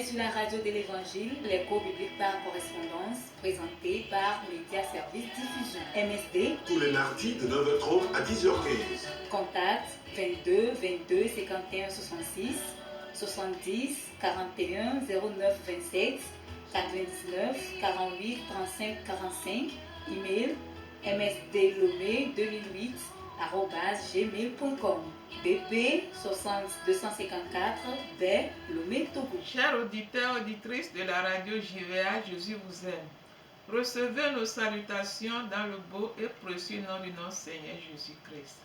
sur la radio de l'Évangile, l'écho biblique par correspondance, présenté par Média Service Diffusion, MSD. Tous les mardis de 9h30 à 10h15. Contact 22 22 51 66 70 41 09 27 99 48 35 45. Email msdlomé2008@gmail.com. BP 60254 B Lomé Togo. Chers auditeurs, auditrices de la radio JVA, Jésus vous aime. Recevez nos salutations dans le beau et précieux nom de notre Seigneur Jésus-Christ.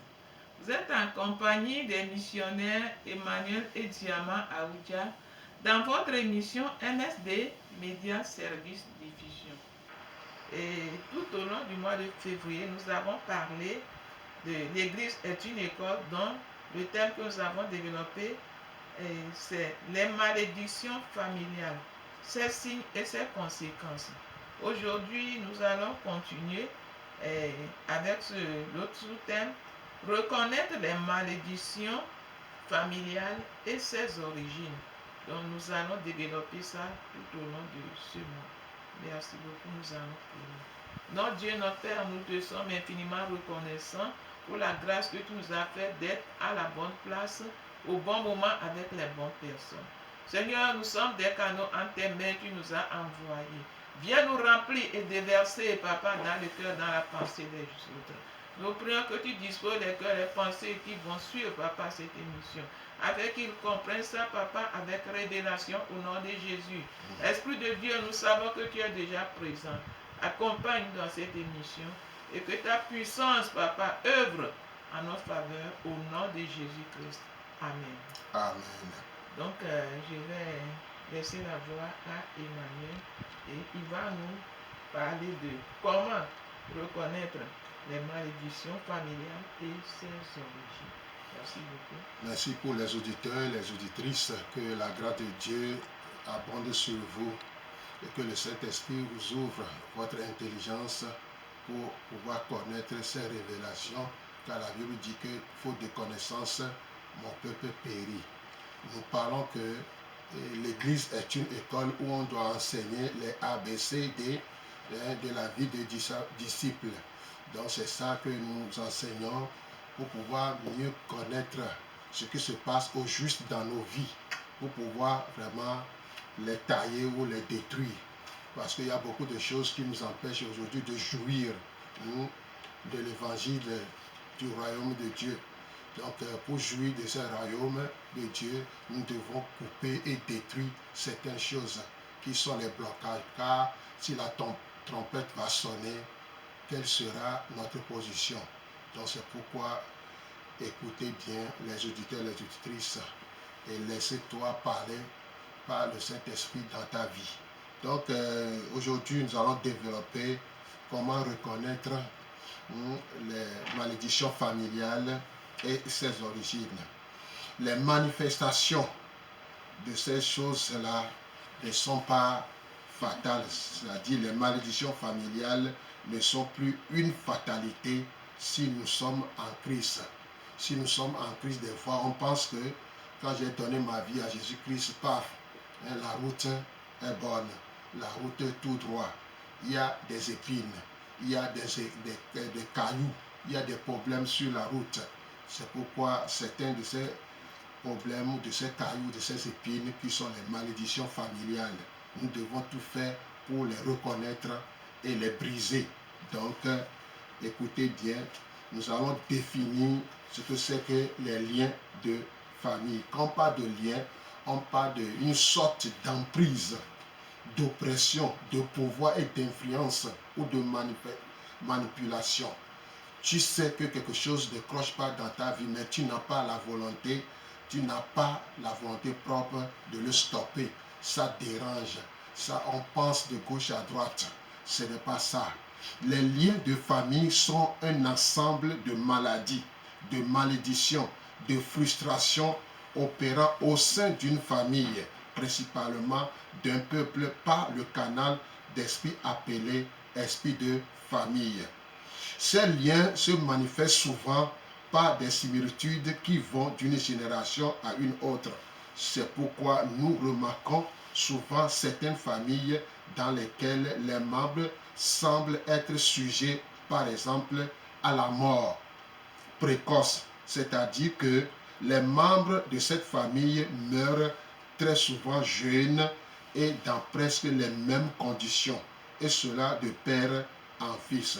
Vous êtes en compagnie des missionnaires Emmanuel et Diamant Aoudja dans votre émission MSD Média Service Diffusion. Et tout au long du mois de février, nous avons parlé de l'Église est une école dont le thème que nous avons développé, c'est les malédictions familiales, ses signes et ses conséquences. Aujourd'hui, nous allons continuer avec l'autre sous-thème, reconnaître les malédictions familiales et ses origines. Donc nous allons développer ça tout au long de ce mois. Merci beaucoup, nous allons prier. Notre Dieu, notre Père, nous te sommes infiniment reconnaissants pour la grâce que tu nous as fait d'être à la bonne place, au bon moment avec les bonnes personnes. Seigneur, nous sommes des canaux en tes mains, tu nous as envoyés. Viens nous remplir et déverser, Papa, dans le cœur, dans la pensée des autres. Nous prions que tu disposes les cœurs, les pensées qui vont suivre, Papa, cette émission, afin qu'ils comprennent ça, Papa, avec révélation au nom de Jésus. Esprit de Dieu, nous savons que tu es déjà présent. Accompagne dans cette émission et que ta puissance, Papa, œuvre en notre faveur au nom de Jésus-Christ. Amen. Amen. Donc, je vais laisser la voix à Emmanuel et il va nous parler de comment reconnaître les malédictions familiales et ses origines. Merci beaucoup. Merci pour les auditeurs et les auditrices. Que la grâce de Dieu abonde sur vous et que le Saint-Esprit vous ouvre votre intelligence pour pouvoir connaître ces révélations, car la Bible dit que faute de connaissance, mon peuple périt. Nous parlons que l'Église est une école où on doit enseigner les ABCD de la vie des disciples. Donc c'est ça que nous enseignons pour pouvoir mieux connaître ce qui se passe au juste dans nos vies, pour pouvoir vraiment les tailler ou les détruire. Parce qu'il y a beaucoup de choses qui nous empêchent aujourd'hui de jouir de l'évangile du royaume de Dieu. Donc pour jouir de ce royaume de Dieu, nous devons couper et détruire certaines choses qui sont les blocages. Car si la trompette va sonner, quelle sera notre position? Donc c'est pourquoi écoutez bien les auditeurs et les auditrices et laissez-toi parler par le Saint-Esprit dans ta vie. Donc aujourd'hui nous allons développer comment reconnaître les malédictions familiales et ses origines. Les manifestations de ces choses-là ne sont pas fatales, c'est-à-dire les malédictions familiales ne sont plus une fatalité si nous sommes en Christ. Si nous sommes en Christ, des fois on pense que quand j'ai donné ma vie à Jésus-Christ, paf, la route est bonne, la route est tout droit. Il y a des épines, il y a des cailloux, il y a des problèmes sur la route. C'est pourquoi certains de ces problèmes, de ces cailloux, de ces épines qui sont les malédictions familiales, nous devons tout faire pour les reconnaître et les briser. Donc, écoutez bien, nous allons définir ce que c'est que les liens de famille. Quand on parle de liens, on parle d'une sorte d'emprise, d'oppression, de pouvoir et d'influence ou de manipulation. Tu sais que quelque chose ne cloche pas dans ta vie, mais tu n'as pas la volonté, propre de le stopper. Ça dérange, ça on pense de gauche à droite. Ce n'est pas ça. Les liens de famille sont un ensemble de maladies, de malédictions, de frustrations opérant au sein d'une famille, principalement d'un peuple par le canal d'esprit appelé esprit de famille. Ces liens se manifestent souvent par des similitudes qui vont d'une génération à une autre. C'est pourquoi nous remarquons souvent certaines familles dans lesquelles les membres semblent être sujets, par exemple, à la mort précoce, c'est-à-dire que les membres de cette famille meurent très souvent jeunes et dans presque les mêmes conditions, et cela de père en fils.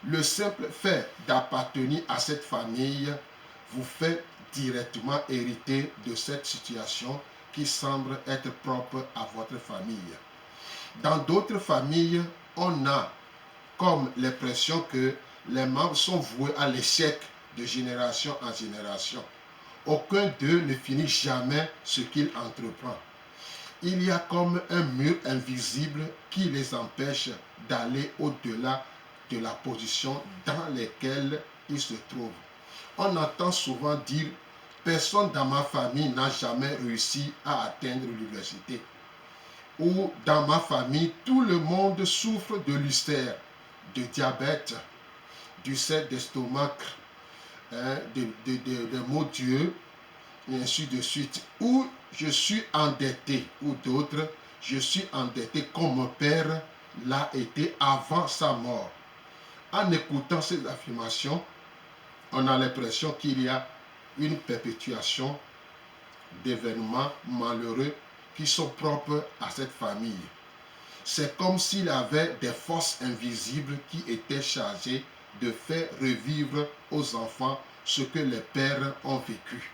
Le simple fait d'appartenir à cette famille vous fait directement hériter de cette situation qui semble être propre à votre famille. Dans d'autres familles, on a comme l'impression que les membres sont voués à l'échec de génération en génération. Aucun d'eux ne finit jamais ce qu'il entreprend. Il y a comme un mur invisible qui les empêche d'aller au-delà de la position dans laquelle ils se trouvent. On entend souvent dire « personne dans ma famille n'a jamais réussi à atteindre l'université » ou « dans ma famille, tout le monde souffre de l'ulcère, de diabète, d'ulcère d'estomac, de maux d'yeux, et ainsi de suite. » Ou je suis endetté, ou d'autres, je suis endetté comme mon père l'a été avant sa mort. En écoutant ces affirmations, on a l'impression qu'il y a une perpétuation d'événements malheureux qui sont propres à cette famille. C'est comme s'il y avait des forces invisibles qui étaient chargées de faire revivre aux enfants ce que les pères ont vécu.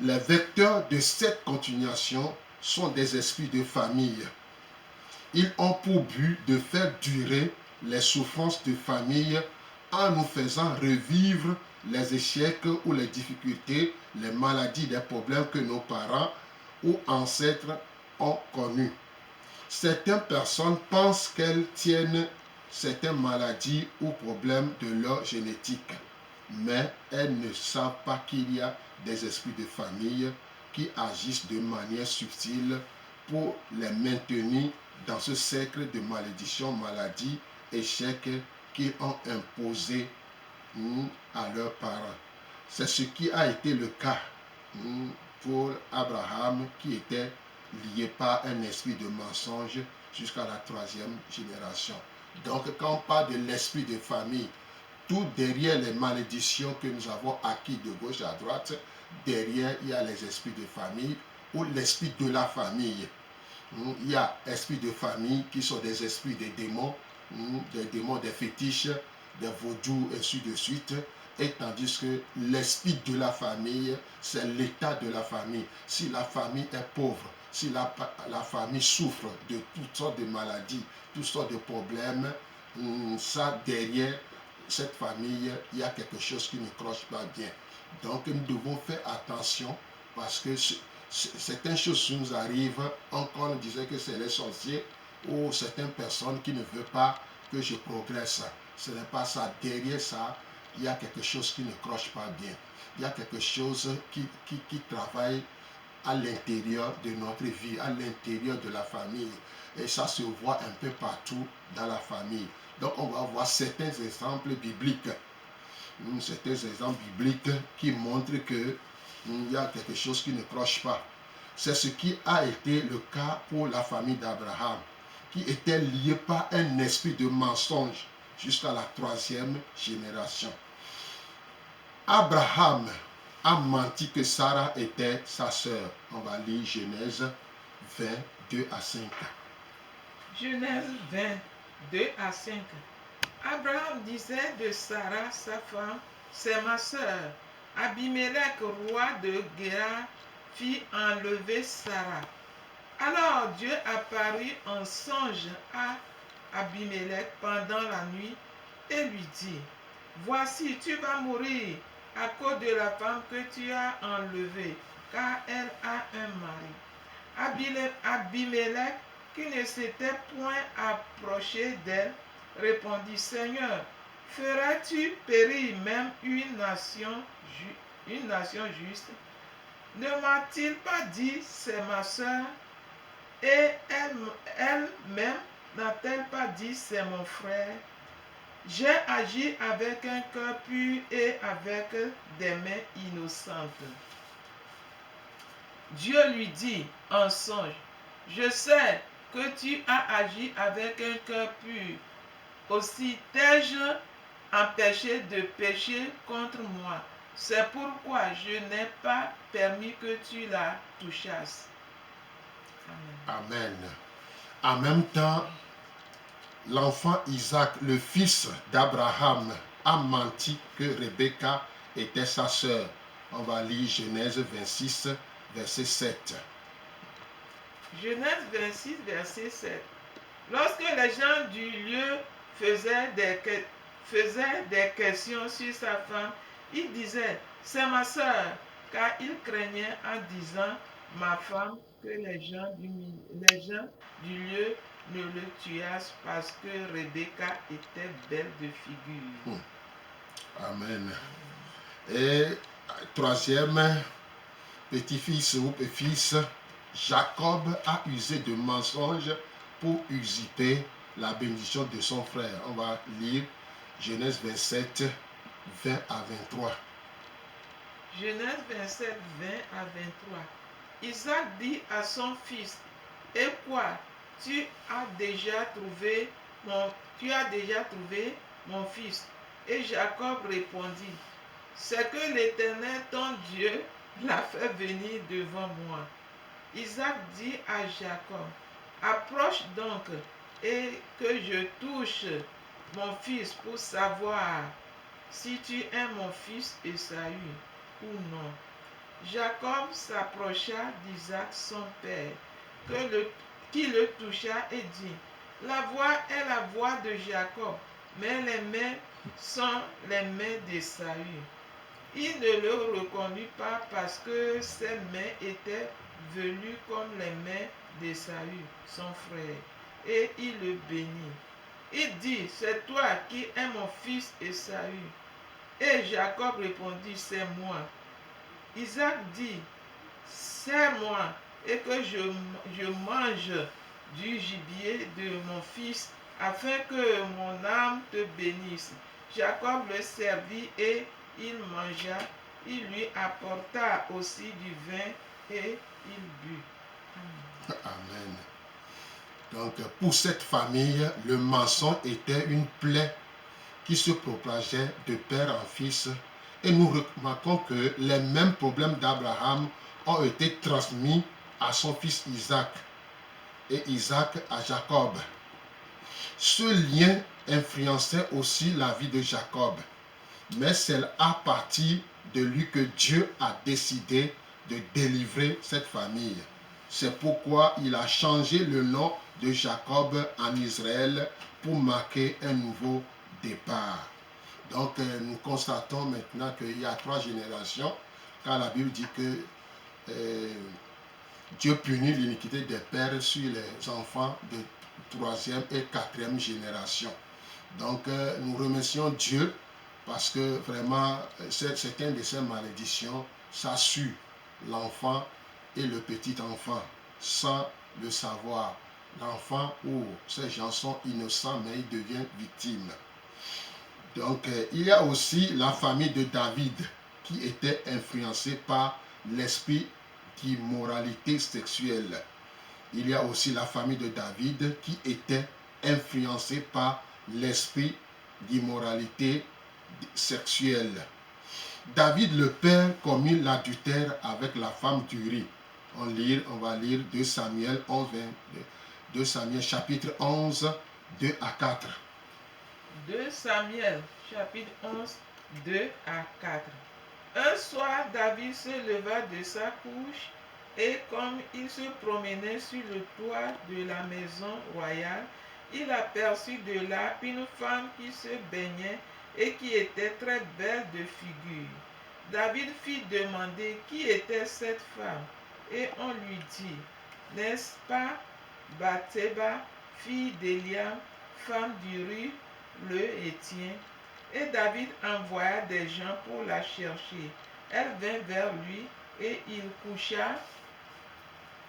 Les vecteurs de cette continuation sont des esprits de famille. Ils ont pour but de faire durer les souffrances de famille en nous faisant revivre les échecs ou les difficultés, les maladies, les problèmes que nos parents ou ancêtres ont connus. Certaines personnes pensent qu'elles tiennent certaines maladies ou problèmes de leur génétique, mais elles ne savent pas qu'il y a des esprits de famille qui agissent de manière subtile pour les maintenir dans ce cercle de malédiction, maladie, échecs qu'ils ont imposé à leurs parents. C'est ce qui a été le cas pour Abraham, qui était lié par un esprit de mensonge jusqu'à la 3e génération. Donc quand on parle de l'esprit de famille, tout derrière les malédictions que nous avons acquis de gauche à droite, derrière il y a les esprits de famille ou l'esprit de la famille. Il y a esprits de famille qui sont des esprits des démons, des fétiches, des vaudous, ainsi de suite. Et tandis que l'esprit de la famille, c'est l'état de la famille. Si la famille est pauvre, si la famille souffre de toutes sortes de maladies, toutes sortes de problèmes, ça derrière cette famille, il y a quelque chose qui ne cloche pas bien. Donc nous devons faire attention parce que certaines choses nous arrivent. Encore on disait que c'est les sorciers ou certaines personnes qui ne veulent pas que je progresse. Ce n'est pas ça. Derrière ça, il y a quelque chose qui ne cloche pas bien. Il y a quelque chose qui travaille à l'intérieur de notre vie, à l'intérieur de la famille. Et ça se voit un peu partout dans la famille. Donc on va voir certains exemples bibliques. Certains exemples bibliques qui montrent que il y a quelque chose qui ne cloche pas. C'est ce qui a été le cas pour la famille d'Abraham, qui était liée par un esprit de mensonge jusqu'à la 3e génération. Abraham a menti que Sarah était sa sœur. On va lire Genèse 20, 2 à 5. Genèse 20, 2 à 5. Abraham disait de Sarah, sa femme, c'est ma sœur. Abimelech, roi de Gérar, fit enlever Sarah. Alors Dieu apparut en songe à Abimelech pendant la nuit et lui dit, voici, tu vas mourir à cause de la femme que tu as enlevée, car elle a un mari. Abimelech, qui ne s'était point approché d'elle, répondit, Seigneur, feras-tu périr même une nation juste? Ne m'a-t-il pas dit, c'est ma sœur? Et elle-même n'a-t-elle pas dit, c'est mon frère? J'ai agi avec un cœur pur et avec des mains innocentes. Dieu lui dit en songe, je sais que tu as agi avec un cœur pur. Aussi t'ai-je empêché de pécher contre moi. C'est pourquoi je n'ai pas permis que tu la touchasses. Amen. Amen. En même temps, l'enfant Isaac, le fils d'Abraham, a menti que Rebecca était sa sœur. On va lire Genèse 26, verset 7. Genèse 26, verset 7. Lorsque les gens du lieu faisaient des questions sur sa femme, ils disaient, c'est ma sœur, car ils craignaient en disant, ma femme, que les gens du lieu ne le tuassent parce que Rebecca était belle de figure. Amen. Et troisième petit-fils ou petit-fils, Jacob a usé de mensonges pour usurper la bénédiction de son frère. On va lire Genèse 27, 20 à 23. Genèse 27, 20 à 23. Isaac dit à son fils, et quoi, tu as déjà trouvé mon fils? Et Jacob répondit, c'est que l'Éternel, ton Dieu, l'a fait venir devant moi. Isaac dit à Jacob, approche donc et que je touche mon fils pour savoir si tu es mon fils Ésaü ou non. Jacob s'approcha d'Isaac son père, qui le toucha et dit, la voix est la voix de Jacob, mais les mains sont les mains d'Ésaü. Il ne le reconnut pas parce que ses mains étaient velues comme les mains d'Ésaü, son frère, et il le bénit. Il dit, c'est toi qui es mon fils Ésaü. Et Jacob répondit, c'est moi. Isaac dit, serre-moi et que je mange du gibier de mon fils afin que mon âme te bénisse. Jacob le servit et il mangea. Il lui apporta aussi du vin et il but. Amen. Donc, pour cette famille, le mensonge était une plaie qui se propageait de père en fils. Et nous remarquons que les mêmes problèmes d'Abraham ont été transmis à son fils Isaac et Isaac à Jacob. Ce lien influençait aussi la vie de Jacob, mais c'est à partir de lui que Dieu a décidé de délivrer cette famille. C'est pourquoi il a changé le nom de Jacob en Israël pour marquer un nouveau départ. Donc nous constatons maintenant qu'il y a 3 générations, car la Bible dit que Dieu punit l'iniquité des pères sur les enfants de 3e et 4e génération. Donc nous remercions Dieu parce que vraiment c'est une de ces malédictions, ça sue l'enfant et le petit enfant sans le savoir. L'enfant ou ces gens sont innocents mais ils deviennent victimes. Donc il y a aussi la famille de David qui était influencée par l'esprit d'immoralité sexuelle. Il y a aussi la famille de David qui était influencée par l'esprit d'immoralité sexuelle. David le père commit l'adultère avec la femme d'Uri. On va lire 2 Samuel 11, 2 Samuel chapitre 11, 2 à 4. 2 Samuel chapitre 11, 2 à 4. Un soir, David se leva de sa couche et comme il se promenait sur le toit de la maison royale, il aperçut de là une femme qui se baignait et qui était très belle de figure. David fit demander qui était cette femme et on lui dit, n'est-ce pas Bathsheba, fille d'Eliam, femme d'Uri le Héthien? Et David envoya des gens pour la chercher. Elle vint vers lui et il coucha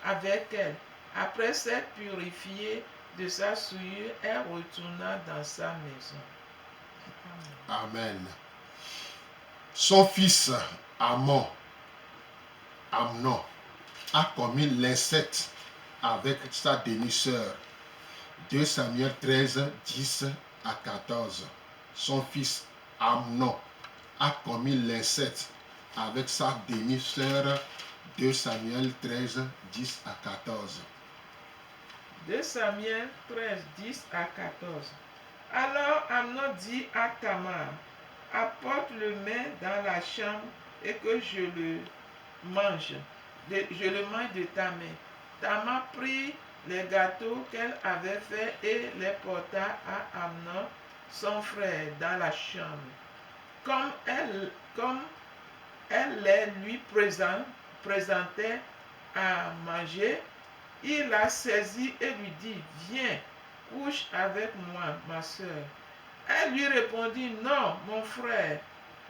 avec elle. Après s'être purifiée de sa souillure, elle retourna dans sa maison. Amen. Son fils Amnon a commis l'inceste avec sa demi-sœur. 2 Samuel 13, 10 à 14. Son fils Amnon a commis l'inceste avec sa demi-sœur. 2 Samuel 13, 10 à 14. 2 Samuel 13, 10 à 14. Alors Amnon dit à Tamar, apporte le mets dans la chambre et que je le mange de ta main. Tamar prit les gâteaux qu'elle avait faits et les porta à Amnon, son frère, dans la chambre. Comme elle les lui présentait à manger, il la saisit et lui dit, viens, couche avec moi, ma soeur. Elle lui répondit, non, mon frère,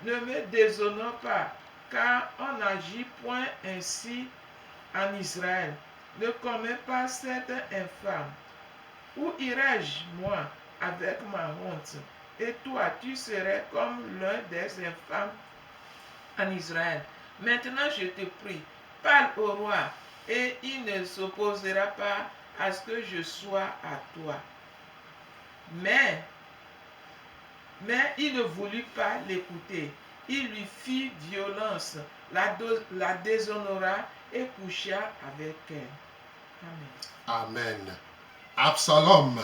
ne me déshonore pas, car on n'agit point ainsi en Israël. Ne commets pas cette infâme. Où irai-je, moi, avec ma honte? Et toi, tu serais comme l'un des infâmes en Israël. Maintenant, je te prie, parle au roi, et il ne s'opposera pas à ce que je sois à toi. Mais il ne voulut pas l'écouter. Il lui fit violence, la déshonora et coucha avec elle. Amen. Amen. Absalom,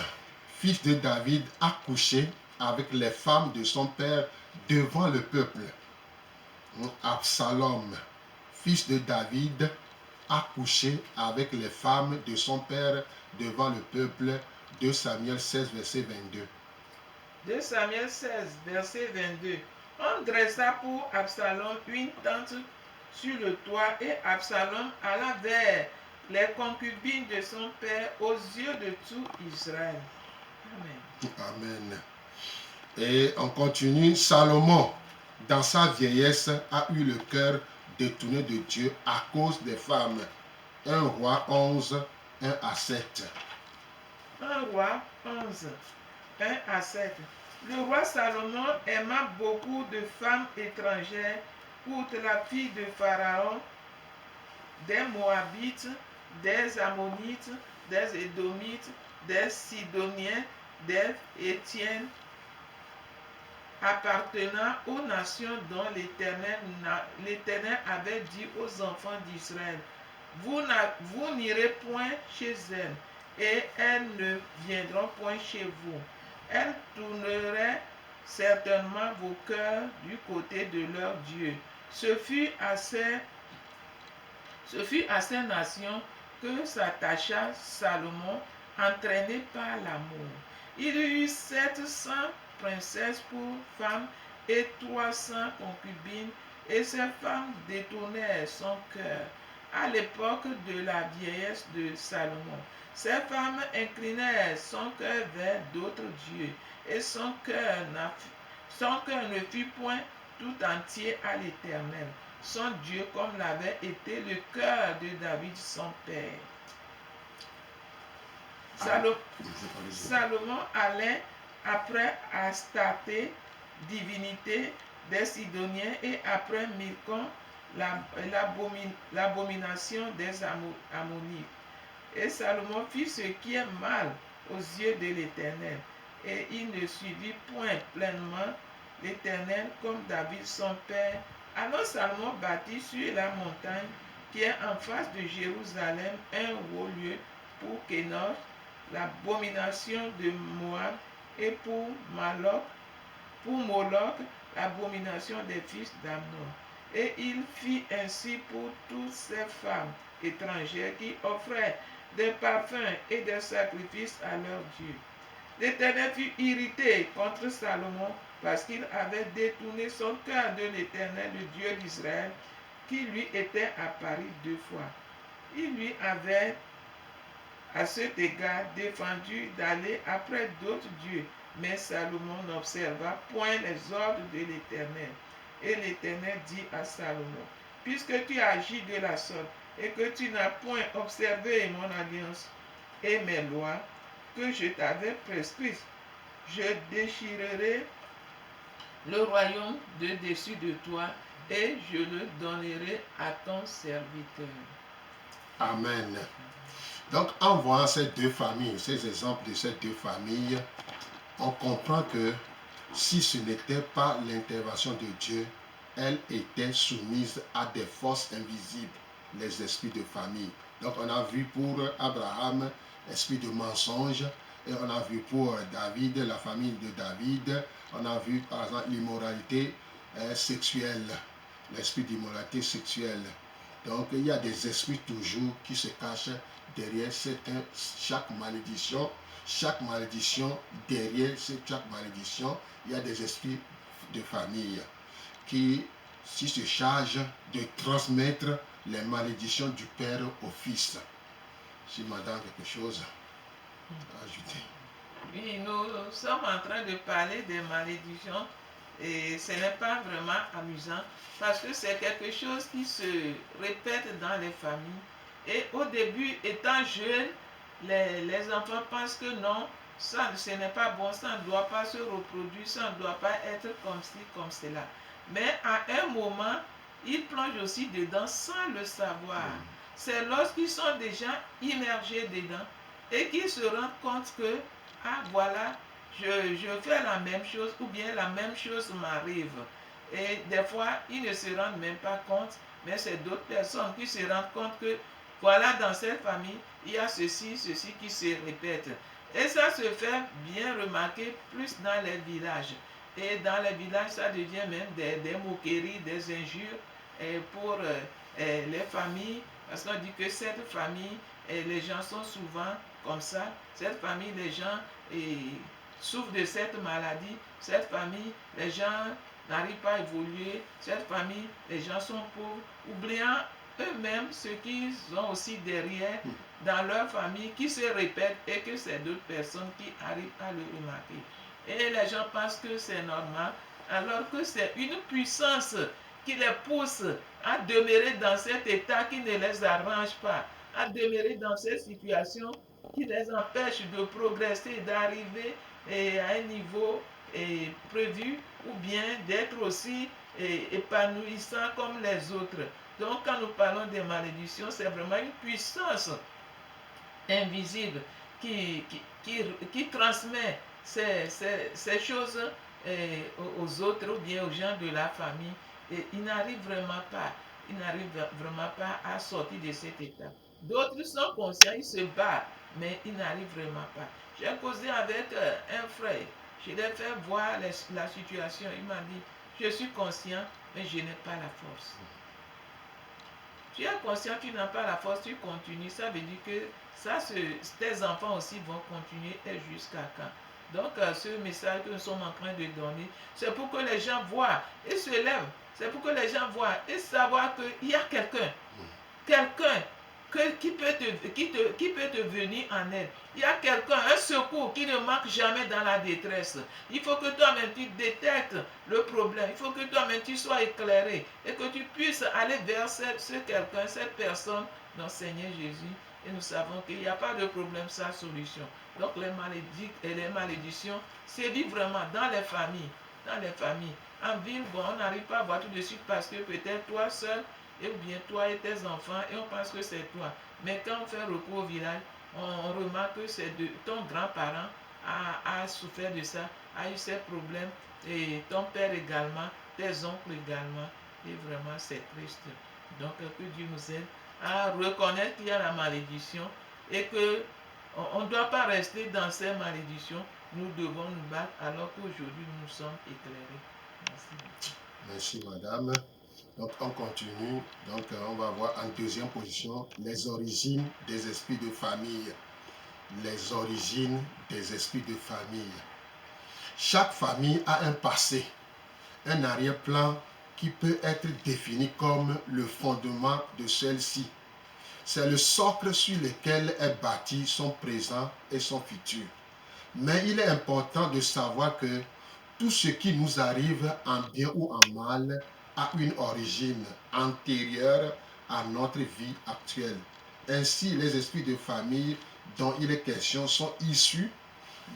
fils de David, a couché avec les femmes de son père devant le peuple. Absalom, fils de David, a couché avec les femmes de son père devant le peuple. 2 Samuel 16, verset 22. 2 Samuel 16, verset 22. On dressa pour Absalom une tente sur le toit et Absalom alla vers les concubines de son père aux yeux de tout Israël. Amen. Amen. Et on continue. Salomon, dans sa vieillesse, a eu le cœur détourné de Dieu à cause des femmes. 1 Roi 11, 1 à 7. 1 Roi 11, 1 à 7. Le roi Salomon aima beaucoup de femmes étrangères, outre la fille de Pharaon, des Moabites, des Ammonites, des Édomites, des Sidoniens, des Hétiens, appartenant aux nations dont l'Éternel avait dit aux enfants d'Israël, vous n'irez point chez elles, et elles ne viendront point chez vous. Elles tourneraient certainement vos cœurs du côté de leur Dieu. Ce fut à ces nations que s'attacha Salomon, entraîné par l'amour. Il eut 700 princesses pour femmes et 300 concubines, et ces femmes détournèrent son cœur. À l'époque de la vieillesse de Salomon, ces femmes inclinèrent son cœur vers d'autres dieux, et son cœur ne fut point tout entier à l'Éternel, son Dieu, comme l'avait été le cœur de David, son père. Salomon allait après Astarté, divinité des Sidoniens, et après Milcom, l'abomination des Ammonites. Et Salomon fit ce qui est mal aux yeux de l'Éternel, et il ne suivit point pleinement l'Éternel comme David son père. Alors Salomon bâtit sur la montagne qui est en face de Jérusalem un haut lieu pour Kénosh, l'abomination de Moab, et pour Moloch, l'abomination des fils d'Amnon. Et il fit ainsi pour toutes ces femmes étrangères qui offraient des parfums et des sacrifices à leur Dieu. L'Éternel fut irrité contre Salomon parce qu'il avait détourné son cœur de l'Éternel, le Dieu d'Israël, qui lui était apparu 2 fois. Il lui avait à cet égard défendu d'aller après d'autres dieux, mais Salomon n'observa point les ordres de l'Éternel. Et l'Éternel dit à Salomon, puisque tu agis de la sorte, et que tu n'as point observé mon alliance et mes lois que je t'avais prescrites, je déchirerai le royaume de dessus de toi, et je le donnerai à ton serviteur. Amen. Donc, en voyant ces deux familles, ces exemples de ces deux familles, on comprend que si ce n'était pas l'intervention de Dieu, elles étaient soumises à des forces invisibles, les esprits de famille. Donc, on a vu pour Abraham, esprit de mensonge, et on a vu pour David, la famille de David, on a vu par exemple l'immoralité sexuelle, l'esprit d'immoralité sexuelle. Donc, il y a des esprits toujours qui se cachent derrière chaque malédiction, derrière chaque malédiction, il y a des esprits de famille qui se chargent de transmettre les malédictions du père au fils. Si madame quelque chose à ajouter. Oui, nous sommes en train de parler des malédictions et ce n'est pas vraiment amusant parce que c'est quelque chose qui se répète dans les familles. Et au début, étant jeune, les enfants pensent que non, ça, ce n'est pas bon, ça ne doit pas se reproduire, ça ne doit pas être comme ci, comme cela. Mais à un moment, ils plongent aussi dedans sans le savoir. C'est lorsqu'ils sont déjà immergés dedans et qu'ils se rendent compte que, ah voilà, je fais la même chose ou bien la même chose m'arrive. Et des fois, ils ne se rendent même pas compte, mais c'est d'autres personnes qui se rendent compte que, voilà, dans cette famille, il y a ceci qui se répète. Et ça se fait bien remarquer plus dans les villages. Et dans les villages, ça devient même des moqueries, des injures pour les familles. Parce qu'on dit que cette famille, les gens sont souvent comme ça. Cette famille, les gens souffrent de cette maladie. Cette famille, les gens n'arrivent pas à évoluer. Cette famille, les gens sont pauvres, oubliant eux-mêmes ce qu'ils ont aussi derrière dans leur famille qui se répète et que c'est d'autres personnes qui arrivent à le remarquer. Et les gens pensent que c'est normal, alors que c'est une puissance qui les pousse à demeurer dans cet état qui ne les arrange pas, à demeurer dans cette situation qui les empêche de progresser, d'arriver à un niveau prévu ou bien d'être aussi épanouissant comme les autres. Donc quand nous parlons des malédictions, c'est vraiment une puissance invisible qui transmet ces choses aux autres ou bien aux gens de la famille. Et ils n'arrivent vraiment pas à sortir de cet état. D'autres sont conscients, ils se battent, mais ils n'arrivent vraiment pas. J'ai causé avec un frère, je l'ai fait voir la situation, il m'a dit, je suis conscient, mais je n'ai pas la force. Tu es conscient, tu n'as pas la force, tu continues, ça veut dire que tes enfants aussi vont continuer et jusqu'à quand. Donc ce message que nous sommes en train de donner, c'est pour que les gens voient et se lèvent. C'est pour que les gens voient et savoir qu'il y a quelqu'un qui peut te venir en aide. Il y a quelqu'un, un secours qui ne manque jamais dans la détresse. Il faut que toi-même tu détectes le problème. Il faut que toi-même tu sois éclairé et que tu puisses aller vers ce quelqu'un, cette personne, notre Seigneur Jésus. Et nous savons qu'il n'y a pas de problème sans solution. Donc les malédictions sévissent vraiment dans les familles. Dans les familles. En ville, bon, on n'arrive pas à voir tout de suite parce que peut-être toi seul, et bien toi et tes enfants, et on pense que c'est toi. Mais quand on fait recours au village, on remarque que c'est ton grand-parent a souffert de ça, a eu ces problèmes, et ton père également, tes oncles également, et vraiment c'est triste. Donc que Dieu nous aide à reconnaître qu'il y a la malédiction et que on ne doit pas rester dans ces malédictions. Nous devons nous battre alors qu'aujourd'hui nous sommes éclairés. Merci. Merci madame. Donc on continue. Donc on va voir en deuxième position les origines des esprits de famille. Les origines des esprits de famille. Chaque famille a un passé, un arrière-plan qui peut être défini comme le fondement de celle-ci. C'est le socle sur lequel est bâti son présent et son futur. Mais il est important de savoir que tout ce qui nous arrive en bien ou en mal a une origine antérieure à notre vie actuelle. Ainsi, les esprits de famille dont il est question sont issus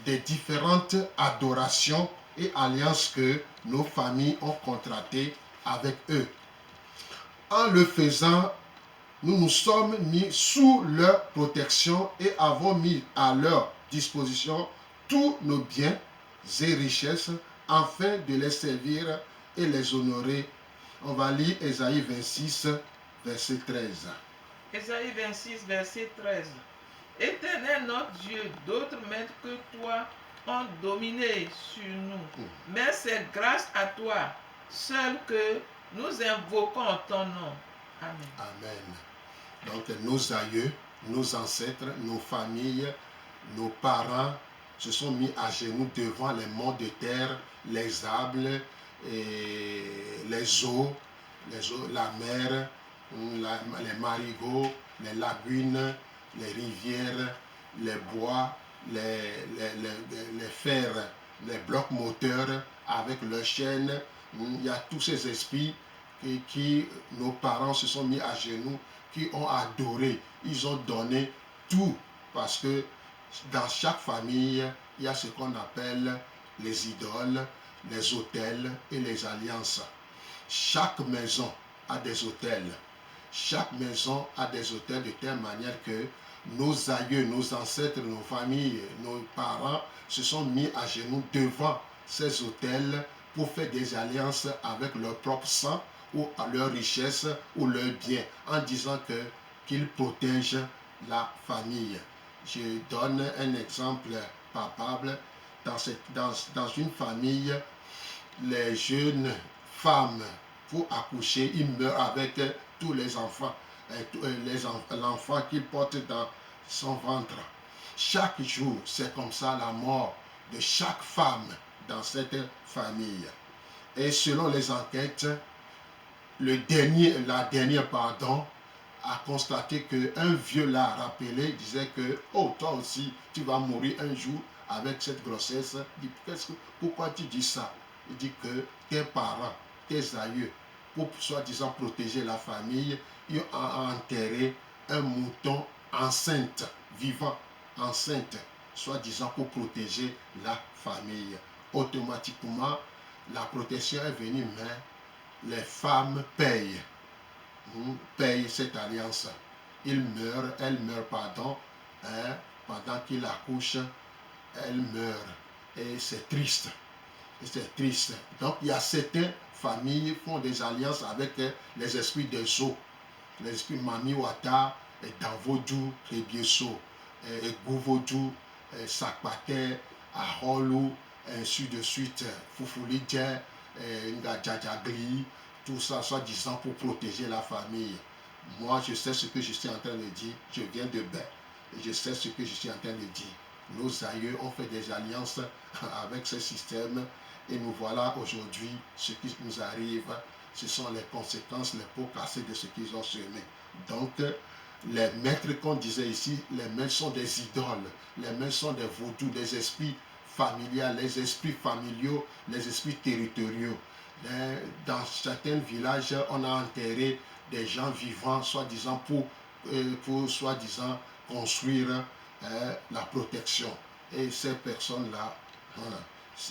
des différentes adorations et alliances que nos familles ont contractées avec eux. En le faisant, nous nous sommes mis sous leur protection et avons mis à leur disposition tous nos biens et richesses afin de les servir et les honorer. On va lire Ésaïe 26, verset 13. Ésaïe 26, verset 13. Éternel notre Dieu, d'autres maîtres que toi ont dominé sur nous. Mais c'est grâce à toi seul que nous invoquons ton nom. Amen. Amen. Donc nos aïeux, nos ancêtres, nos familles, nos parents se sont mis à genoux devant les monts de terre, les arbres, et les eaux, la mer, les marigots, les lagunes, les rivières, les bois, les fers, les blocs moteurs avec leurs chaînes. Il y a tous ces esprits qui nos parents se sont mis à genoux, qui ont adoré, ils ont donné tout, parce que dans chaque famille, il y a ce qu'on appelle les idoles, les autels et les alliances. Chaque maison a des autels. Chaque maison a des autels de telle manière que nos aïeux, nos ancêtres, nos familles, nos parents se sont mis à genoux devant ces autels pour faire des alliances avec leur propre sang ou à leur richesse ou leurs biens, en disant qu'ils protègent la famille. Je donne un exemple palpable. Dans une famille, les jeunes femmes, pour accoucher, ils meurent avec tous les enfants, l'enfant qu'ils portent dans son ventre. Chaque jour, c'est comme ça la mort de chaque femme dans cette famille. Et selon les enquêtes, la dernière a constaté qu'un vieux l'a rappelé, disait que « Oh, toi aussi, tu vas mourir un jour avec cette grossesse. » Il dit « Pourquoi tu dis ça ?» Il dit que tes parents, tes aïeux, pour soi-disant protéger la famille, ils ont enterré un mouton enceinte, vivant, enceinte, soi-disant pour protéger la famille. Automatiquement, la protection est venue, mais les femmes payent cette alliance. Elle meurt, pendant qu'il accouche, elle meurt. Et c'est triste. Donc, il y a certaines familles qui font des alliances avec les esprits des eaux. Les esprits Mami Wata, Danvodou, Rebieso, Gouvodou, Sakpate, Aholou, ainsi de suite, Foufoulidje, Ngadjadjagli, tout ça, soi-disant pour protéger la famille. Moi, je sais ce que je suis en train de dire. Je viens de Bain et je sais ce que je suis en train de dire. Nos aïeux ont fait des alliances avec ce système et nous voilà aujourd'hui, ce qui nous arrive, ce sont les conséquences, les pots cassés de ce qu'ils ont semé. Donc, les maîtres qu'on disait ici, les maîtres sont des idoles, les maîtres sont des vaudous, des esprits familiaux, les esprits familiaux, les esprits territoriaux. Dans certains villages, on a enterré des gens vivants, soi-disant pour soi-disant construire la protection. Et ces personnes-là, voilà,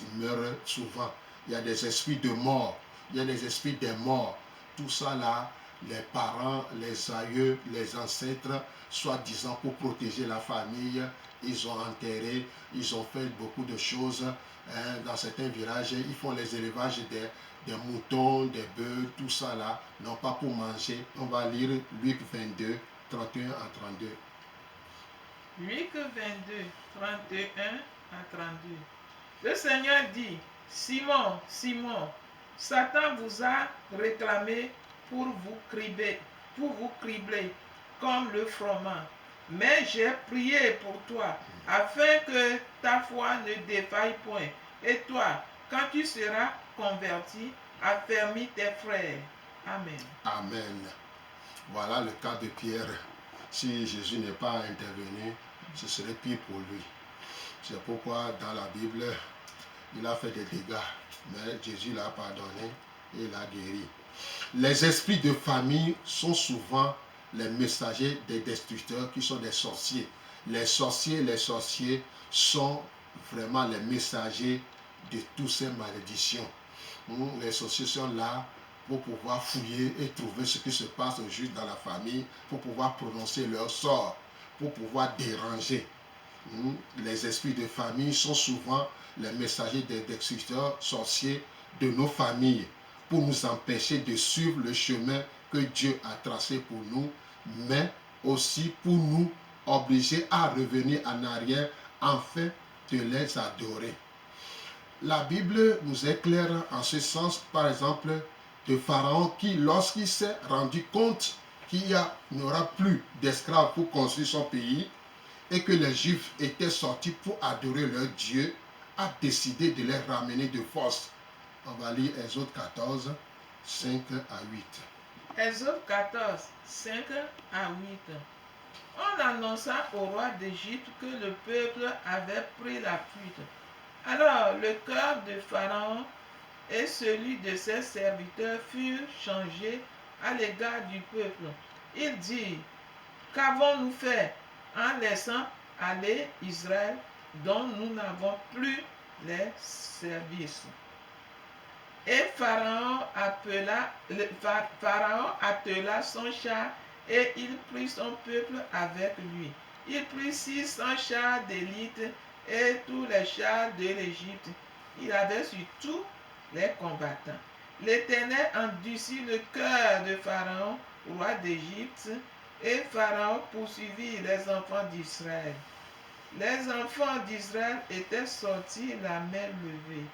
ils meurent souvent. Il y a des esprits de mort, il y a des esprits des morts. Tout ça là, les parents, les aïeux, les ancêtres, soi-disant pour protéger la famille, ils ont enterré, ils ont fait beaucoup de choses. Dans certains villages, ils font les élevages des moutons, des bœufs, tout ça là, non pas pour manger. On va lire Luc 22, 31 à 32. Luc 22, 31 à 32. Le Seigneur dit, Simon, Simon, Satan vous a réclamé pour vous cribler comme le froment. Mais j'ai prié pour toi, afin que ta foi ne défaille point. Et toi, quand tu seras converti, affermis tes frères. Amen. Amen. Voilà le cas de Pierre. Si Jésus n'est pas intervenu, ce serait pire pour lui. C'est pourquoi dans la Bible, il a fait des dégâts, mais Jésus l'a pardonné et l'a guéri. Les esprits de famille sont souvent les messagers des destructeurs qui sont des sorciers. Les sorciers sont vraiment les messagers de toutes ces malédictions. Les sorciers sont là pour pouvoir fouiller et trouver ce qui se passe juste dans la famille, pour pouvoir prononcer leur sort, pour pouvoir déranger. Les esprits de famille sont souvent les messagers des destructeurs sorciers de nos familles, pour nous empêcher de suivre le chemin que Dieu a tracé pour nous, mais aussi pour nous obliger à revenir en arrière afin de les adorer. La Bible nous éclaire en ce sens, par exemple, de Pharaon qui, lorsqu'il s'est rendu compte qu'il n'y aura plus d'esclaves pour construire son pays et que les Juifs étaient sortis pour adorer leur Dieu, a décidé de les ramener de force. On va lire Exode 14, 5 à 8. Exode 14, 5 à 8. On annonça au roi d'Égypte que le peuple avait pris la fuite. Alors le cœur de Pharaon et celui de ses serviteurs furent changés à l'égard du peuple. Il dit, qu'avons-nous fait en laissant aller Israël dont nous n'avons plus les services? Et Pharaon attela son char et il prit son peuple avec lui. Il prit 600 chars d'élite et tous les chars de l'Égypte. Il avait sur tous les combattants. L'Éternel endurcit le cœur de Pharaon, roi d'Égypte, et Pharaon poursuivit les enfants d'Israël. Les enfants d'Israël étaient sortis la main levée.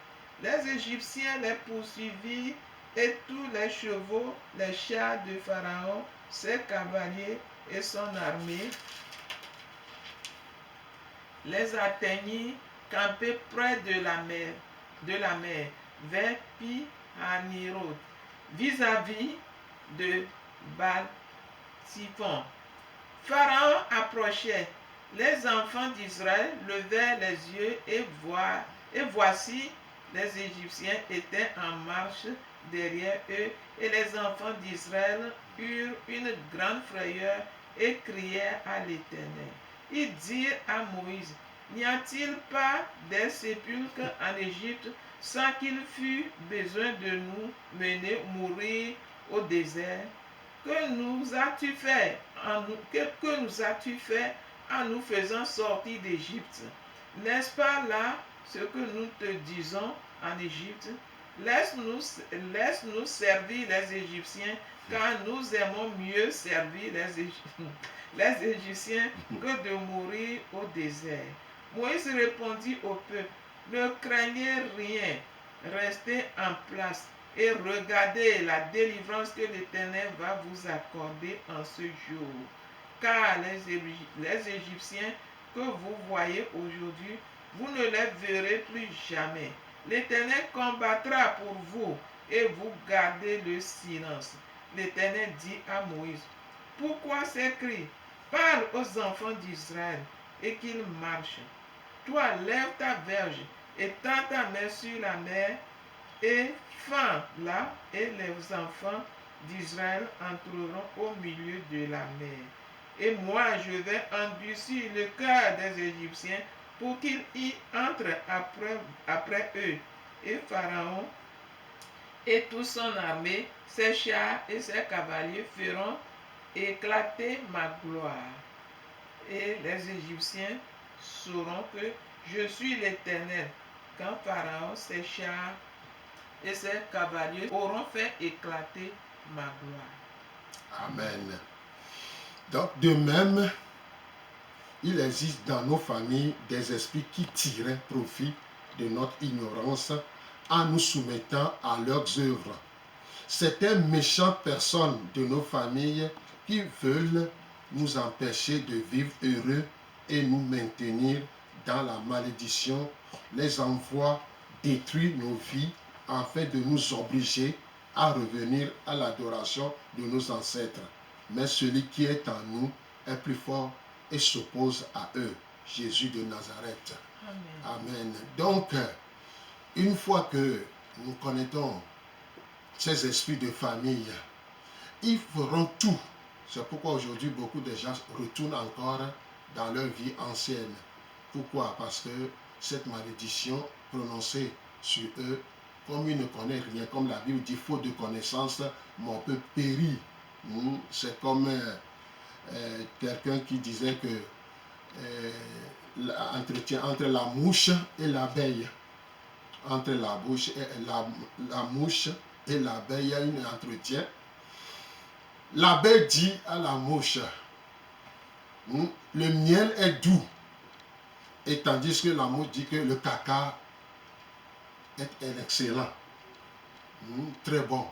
Les Égyptiens les poursuivirent et tous les chevaux, les chars de Pharaon, ses cavaliers et son armée les atteignirent campés près de la mer, vers Pi-Hahiroth, vis-à-vis de Baal-Tsiphon. Pharaon approchait. Les enfants d'Israël levèrent les yeux et voici, les Égyptiens étaient en marche derrière eux, et les enfants d'Israël eurent une grande frayeur et crièrent à l'Éternel. Ils dirent à Moïse, n'y a-t-il pas des sépulcres en Égypte sans qu'il fût besoin de nous mener mourir au désert? Que nous as-tu fait en nous faisant sortir d'Égypte? N'est-ce pas là ce que nous te disons en Égypte? Laisse-nous servir les Égyptiens, car nous aimons mieux servir les Égyptiens que de mourir au désert. Moïse répondit au peuple, ne craignez rien, restez en place et regardez la délivrance que l'Éternel va vous accorder en ce jour. Car les Égyptiens que vous voyez aujourd'hui, vous ne les verrez plus jamais. L'Éternel combattra pour vous et vous gardez le silence. L'Éternel dit à Moïse, pourquoi ces cris? Parle aux enfants d'Israël et qu'ils marchent. Toi, lève ta verge et tends ta main sur la mer et fends-la, et les enfants d'Israël entreront au milieu de la mer. Et moi, je vais endurcir le cœur des Égyptiens pour qu'ils y entrent après eux. Et Pharaon et toute son armée, ses chars et ses cavaliers feront éclater ma gloire. Et les Égyptiens sauront que je suis l'Éternel, quand Pharaon, ses chars et ses cavaliers auront fait éclater ma gloire. Amen. Donc, de même, il existe dans nos familles des esprits qui tiraient profit de notre ignorance en nous soumettant à leurs œuvres. Certaines méchantes personnes de nos familles qui veulent nous empêcher de vivre heureux et nous maintenir dans la malédiction, les envoient détruire nos vies afin de nous obliger à revenir à l'adoration de nos ancêtres. Mais celui qui est en nous est plus fort et s'oppose à eux. Jésus de Nazareth. Amen. Amen. Donc, une fois que nous connaissons ces esprits de famille, ils feront tout. C'est pourquoi aujourd'hui, beaucoup de gens retournent encore dans leur vie ancienne. Pourquoi? Parce que cette malédiction prononcée sur eux comme il ne connaît rien, comme la Bible dit, faute de connaissance, mon peuple périt. C'est comme quelqu'un qui disait que l'entretien entre la mouche et l'abeille, entre la mouche et l'abeille, il y a un entretien. L'abeille dit à la mouche, le miel est doux, et tandis que la mouche dit que le caca est excellent, très bon.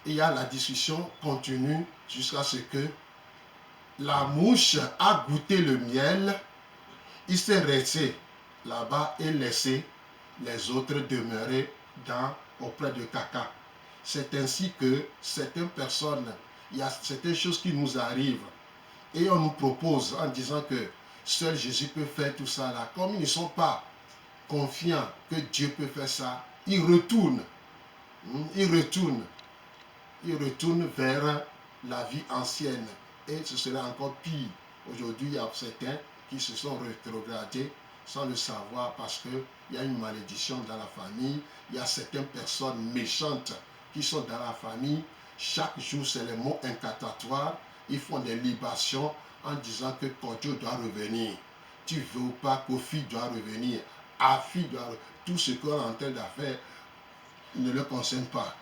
Et il y a la discussion continue jusqu'à ce que la mouche a goûté le miel, il s'est resté là-bas et laissé les autres demeurer auprès de caca. C'est ainsi que certaines personnes, il y a certaines choses qui nous arrivent et on nous propose en disant que seul Jésus peut faire tout ça là. Comme ils ne sont pas confiants que Dieu peut faire ça, ils retournent vers la vie ancienne. Et ce serait encore pire. Aujourd'hui, il y a certains qui se sont rétrogradés sans le savoir parce qu'il y a une malédiction dans la famille. Il y a certaines personnes méchantes qui sont dans la famille. Chaque jour, c'est les mots incantatoires. Ils font des libations en disant que Kodjo doit revenir. Tu veux ou pas, Kofi doit revenir. Afi doit revenir. Tout ce qu'on est en train de faire ne le concerne pas.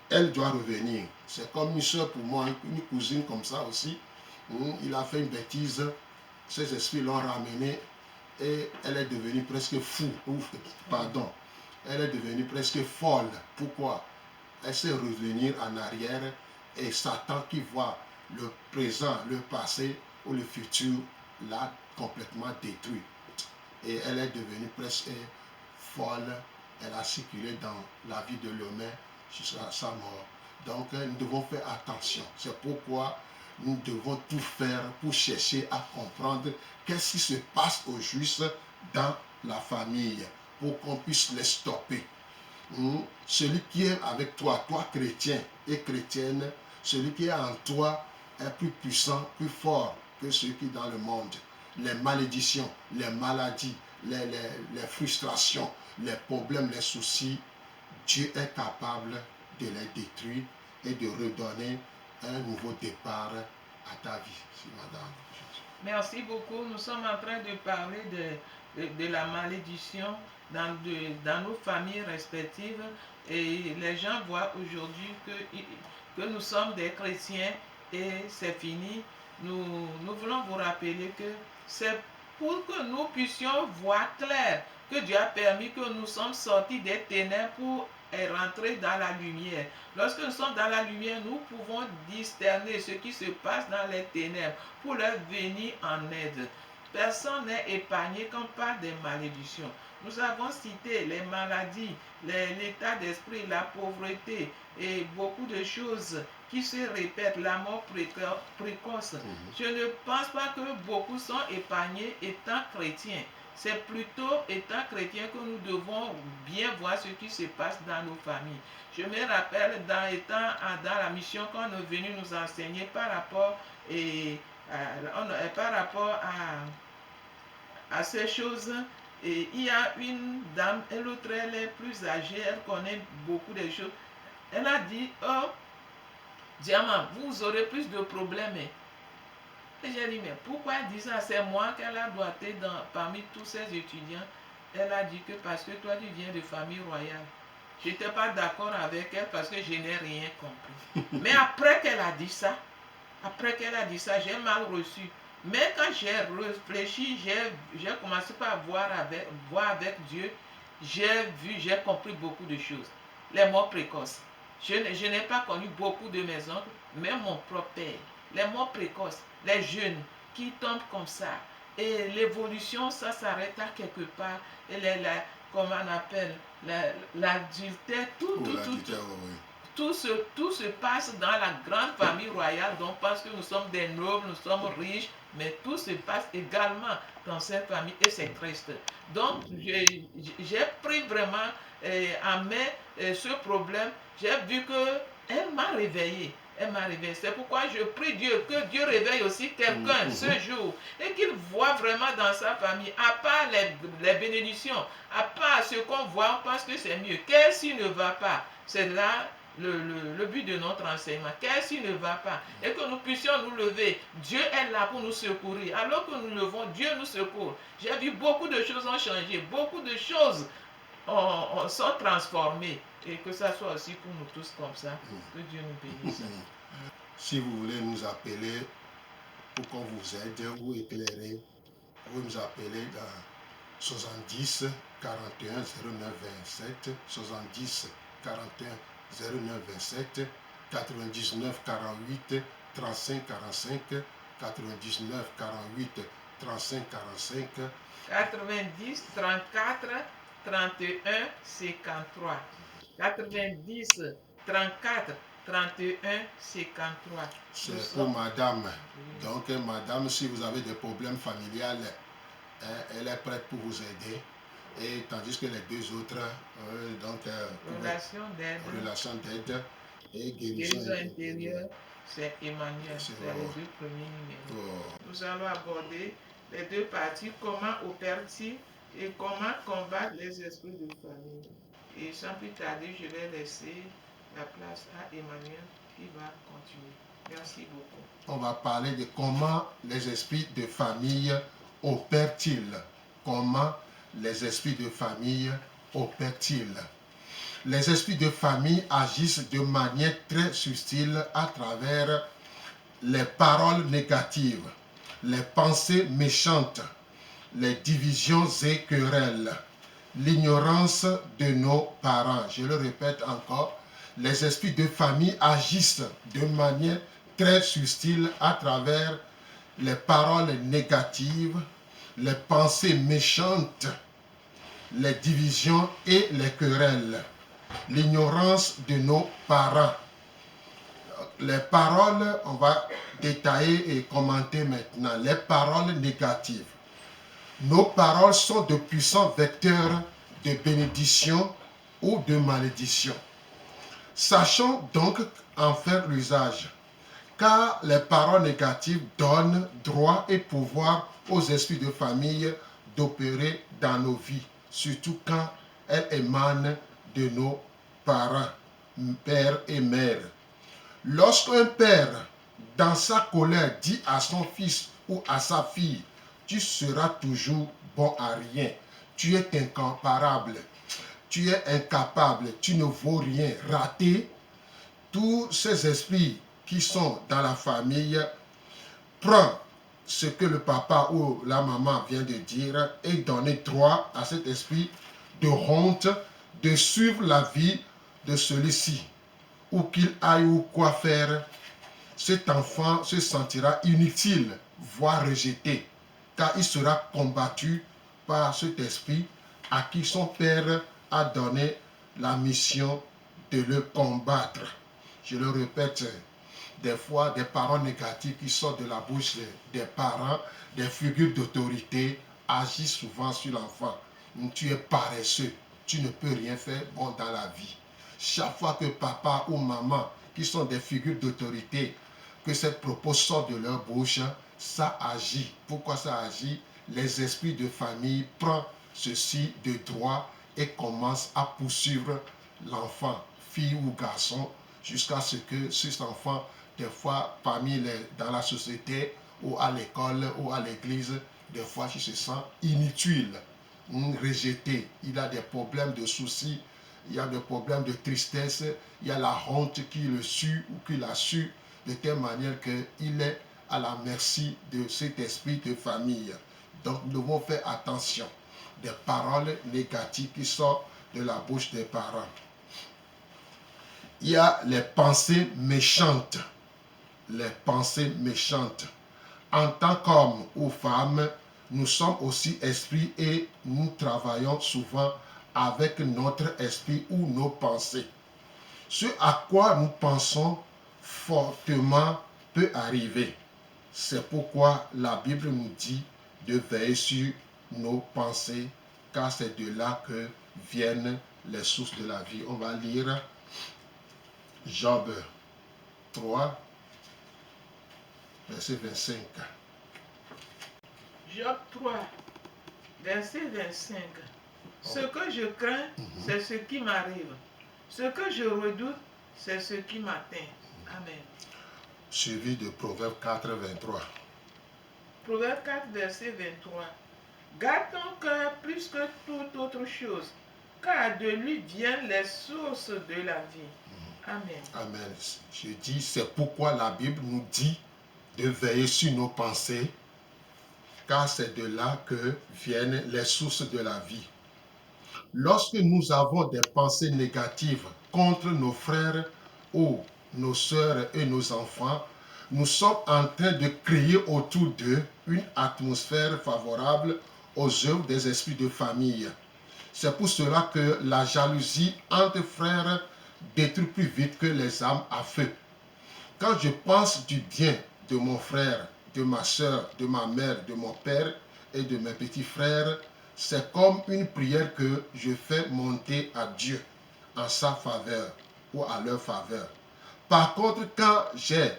Elle doit revenir. C'est comme une soeur pour moi, une cousine comme ça aussi. Il a fait une bêtise. Ses esprits l'ont ramenée et elle est devenue presque fou. Pardon. Elle est devenue presque folle. Pourquoi? Elle sait revenir en arrière et Satan qui voit le présent, le passé ou le futur l'a complètement détruit. Et elle est devenue presque folle. Elle a circulé dans la vie de l'homme jusqu'à sa mort. Donc nous devons faire attention. C'est pourquoi nous devons tout faire pour chercher à comprendre qu'est-ce qui se passe au juste dans la famille pour qu'on puisse les stopper. Celui qui est avec toi, toi chrétien et chrétienne, celui qui est en toi est plus puissant, plus fort que celui qui est dans le monde. Les malédictions, les maladies, les frustrations, les problèmes, les soucis, Dieu est capable de les détruire et de redonner un nouveau départ à ta vie, madame. Merci beaucoup. Nous sommes en train de parler de la malédiction dans nos familles respectives. Et les gens voient aujourd'hui que nous sommes des chrétiens et c'est fini. Nous voulons vous rappeler que c'est pour que nous puissions voir clair que Dieu a permis que nous sommes sortis des ténèbres pour rentrer dans la lumière. Lorsque nous sommes dans la lumière, nous pouvons discerner ce qui se passe dans les ténèbres pour leur venir en aide. Personne n'est épargné comme par des malédictions. Nous avons cité les maladies, l'état d'esprit, la pauvreté et beaucoup de choses qui se répètent, la mort précoce. Je ne pense pas que beaucoup sont épargnés étant chrétiens. C'est plutôt étant chrétien que nous devons bien voir ce qui se passe dans nos familles. Je me rappelle dans la mission qu'on est venu nous enseigner par rapport à ces choses. Et il y a une dame, et l'autre elle est plus âgée, elle connaît beaucoup de choses. Elle a dit, oh, Diamant, vous aurez plus de problèmes. Et j'ai dit, mais pourquoi elle dit ça? C'est moi qu'elle a doigté parmi tous ses étudiants. Elle a dit que parce que toi tu viens de famille royale. Je n'étais pas d'accord avec elle parce que je n'ai rien compris. Mais après qu'elle a dit ça, j'ai mal reçu. Mais quand j'ai réfléchi, j'ai commencé par voir avec Dieu, j'ai compris beaucoup de choses. Les morts précoces. Je n'ai pas connu beaucoup de mes oncles, mais mon propre père. Les morts précoces, les jeunes qui tombent comme ça. Et l'évolution, ça s'arrête à quelque part. Et comment on appelle, l'adultère, tout se passe dans la grande famille royale. Donc, parce que nous sommes des nobles, nous sommes riches, mais tout se passe également dans cette famille et c'est triste. Donc, j'ai pris vraiment en main ce problème. J'ai vu qu'elle m'a réveillé. est m'a réveillé. C'est pourquoi je prie Dieu, que Dieu réveille aussi quelqu'un ce jour et qu'il voit vraiment dans sa famille, à part les bénédictions, à part ce qu'on voit, on pense que c'est mieux. Qu'est-ce qui ne va pas? C'est là le but de notre enseignement. Qu'est-ce qui ne va pas? Et que nous puissions nous lever. Dieu est là pour nous secourir. Alors que nous levons, Dieu nous secourt. J'ai vu beaucoup de choses ont changé, beaucoup de choses sont transformées. Et que ça soit aussi pour nous tous comme ça. Que Dieu nous bénisse. Si vous voulez nous appeler pour qu'on vous aide ou éclairer, vous pouvez nous appeler dans 70 41 09 27, 70 41 09 27, 99 48 35 45, 99 48 35 45, 90 34 31 53. 90 34 31 53. C'est pour madame. Donc, madame, si vous avez des problèmes familiales, elle est prête pour vous aider. Et tandis que les deux autres, relation d'aide et guérison intérieure, c'est Emmanuel. C'est les deux premiers numéros. Nous allons aborder les deux parties, comment opère-t-il et comment combattre les esprits de famille. Et sans plus tarder, je vais laisser la place à Emmanuel qui va continuer. Merci beaucoup. On va parler de comment les esprits de famille opèrent-ils. Comment les esprits de famille opèrent-ils. Les esprits de famille agissent de manière très subtile à travers les paroles négatives, les pensées méchantes, les divisions et querelles, l'ignorance de nos parents. Je le répète encore, les esprits de famille agissent de manière très subtile à travers les paroles négatives, les pensées méchantes, les divisions et les querelles, l'ignorance de nos parents. Les paroles, on va détailler et commenter maintenant. Les paroles négatives. Nos paroles sont de puissants vecteurs de bénédiction ou de malédiction. Sachons donc en faire l'usage, car les paroles négatives donnent droit et pouvoir aux esprits de famille d'opérer dans nos vies, surtout quand elles émanent de nos parents, père et mère. Lorsqu'un père, dans sa colère, dit à son fils ou à sa fille, tu seras toujours bon à rien, tu es incomparable, tu es incapable, tu ne vaux rien, raté, tous ces esprits qui sont dans la famille, prend ce que le papa ou la maman vient de dire et donner droit à cet esprit de honte de suivre la vie de celui-ci. Où qu'il aille ou quoi faire, cet enfant se sentira inutile, voire rejeté, car il sera combattu par cet esprit à qui son père a donné la mission de le combattre. Je le répète, des fois, des paroles négatives qui sortent de la bouche des parents, des figures d'autorité, agissent souvent sur l'enfant. Tu es paresseux, tu ne peux rien faire bon dans la vie. Chaque fois que papa ou maman, qui sont des figures d'autorité, que ces propos sortent de leur bouche, ça agit. Pourquoi ça agit? Les esprits de famille prennent ceci de droit et commencent à poursuivre l'enfant, fille ou garçon, jusqu'à ce que cet enfant, des fois, dans la société ou à l'école ou à l'église, des fois, il se sent inutile, rejeté. Il a des problèmes de soucis, il y a des problèmes de tristesse, il y a la honte qui le suit ou qui l'a su, de telle manière qu'il est à la merci de cet esprit de famille. Donc, nous devons faire attention des paroles négatives qui sortent de la bouche des parents. Il y a les pensées méchantes. Les pensées méchantes. En tant qu'hommes ou femmes, nous sommes aussi esprits et nous travaillons souvent avec notre esprit ou nos pensées. Ce à quoi nous pensons fortement peut arriver. C'est pourquoi la Bible nous dit de veiller sur nos pensées, car c'est de là que viennent les sources de la vie. On va lire Job 3, verset 25. Job 3, verset 25. Ce que je crains, c'est ce qui m'arrive. Ce que je redoute, c'est ce qui m'atteint. Amen. Suivi de Proverbe 4, 23. Proverbe 4, verset 23. Garde ton cœur plus que toute autre chose, car de lui viennent les sources de la vie. Amen. Amen. Je dis, c'est pourquoi la Bible nous dit de veiller sur nos pensées, car c'est de là que viennent les sources de la vie. Lorsque nous avons des pensées négatives contre nos frères ou nos sœurs et nos enfants, nous sommes en train de créer autour d'eux une atmosphère favorable aux œuvres des esprits de famille. C'est pour cela que la jalousie entre frères détruit plus vite que les armes à feu. Quand je pense du bien de mon frère, de ma soeur, de ma mère, de mon père et de mes petits frères, c'est comme une prière que je fais monter à Dieu en sa faveur ou à leur faveur. Par contre, quand j'ai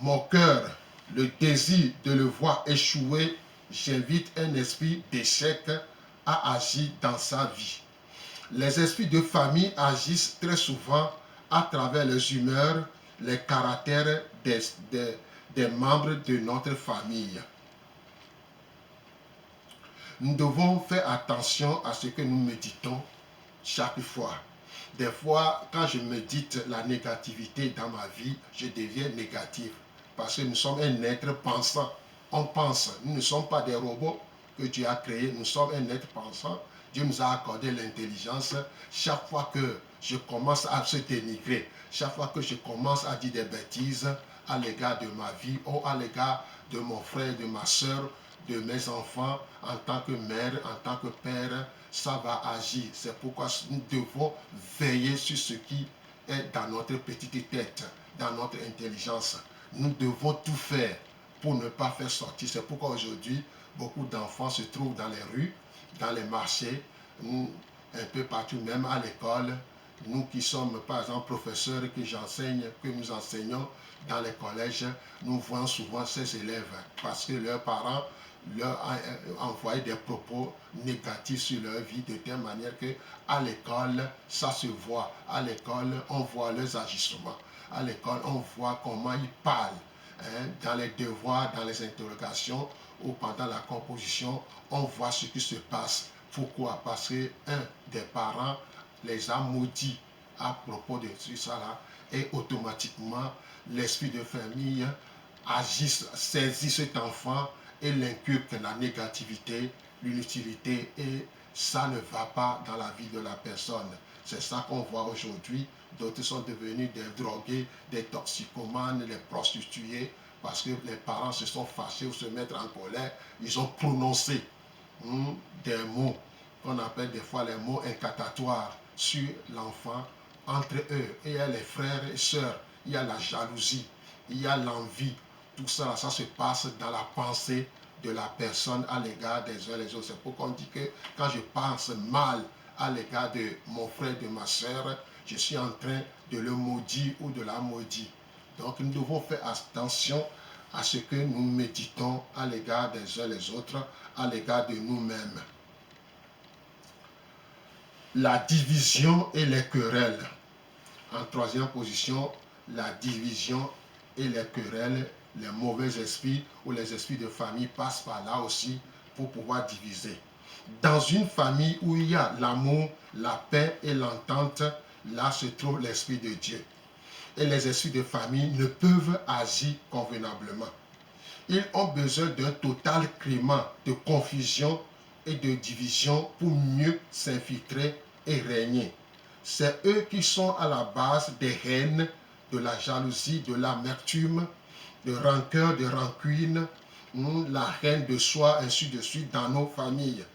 mon cœur, le désir de le voir échouer, j'invite un esprit d'échec à agir dans sa vie. Les esprits de famille agissent très souvent à travers les humeurs, les caractères des membres de notre famille. Nous devons faire attention à ce que nous méditons chaque fois. Des fois, quand je médite la négativité dans ma vie, je deviens négatif. Parce que nous sommes un être pensant. On pense. Nous ne sommes pas des robots que Dieu a créés. Nous sommes un être pensant. Dieu nous a accordé l'intelligence. Chaque fois que je commence à se dénigrer, chaque fois que je commence à dire des bêtises à l'égard de ma vie ou à l'égard de mon frère, de ma soeur, de mes enfants, en tant que mère, en tant que père, ça va agir. C'est pourquoi nous devons veiller sur ce qui est dans notre petite tête, dans notre intelligence. Nous devons tout faire pour ne pas faire sortir. C'est pourquoi aujourd'hui, beaucoup d'enfants se trouvent dans les rues, dans les marchés, un peu partout, même à l'école. Nous qui sommes, par exemple, professeurs, que nous enseignons dans les collèges, nous voyons souvent ces élèves parce que leurs parents leur envoyer des propos négatifs sur leur vie de telle manière que à l'école, ça se voit. À l'école, on voit leurs agissements. À l'école, on voit comment ils parlent. Dans les devoirs, dans les interrogations ou pendant la composition, on voit ce qui se passe. Pourquoi? Parce qu'un des parents les a maudits à propos de ça là, et automatiquement, l'esprit de famille saisit cet enfant et l'inculque la négativité, l'inutilité, et ça ne va pas dans la vie de la personne. C'est ça qu'on voit aujourd'hui. D'autres sont devenus des drogués, des toxicomanes, les prostituées, parce que les parents se sont fâchés ou se mettent en colère. Ils ont prononcé des mots qu'on appelle des fois les mots incantatoires sur l'enfant. Entre eux, il y a les frères et sœurs, il y a la jalousie, il y a l'envie. Tout ça, ça se passe dans la pensée de la personne à l'égard des uns et les autres. C'est pourquoi on dit que quand je pense mal à l'égard de mon frère, de ma soeur, je suis en train de le maudire ou de la maudire. Donc nous devons faire attention à ce que nous méditons à l'égard des uns et les autres, à l'égard de nous-mêmes. La division et les querelles. En troisième position, la division et les querelles. Les mauvais esprits ou les esprits de famille passent par là aussi pour pouvoir diviser. Dans une famille où il y a l'amour, la paix et l'entente, là se trouve l'Esprit de Dieu. Et les esprits de famille ne peuvent agir convenablement. Ils ont besoin d'un total climat de confusion et de division pour mieux s'infiltrer et régner. C'est eux qui sont à la base des haines, de la jalousie, de l'amertume, de rancœur, de rancune, la haine de soi, ainsi de suite, dans nos familles.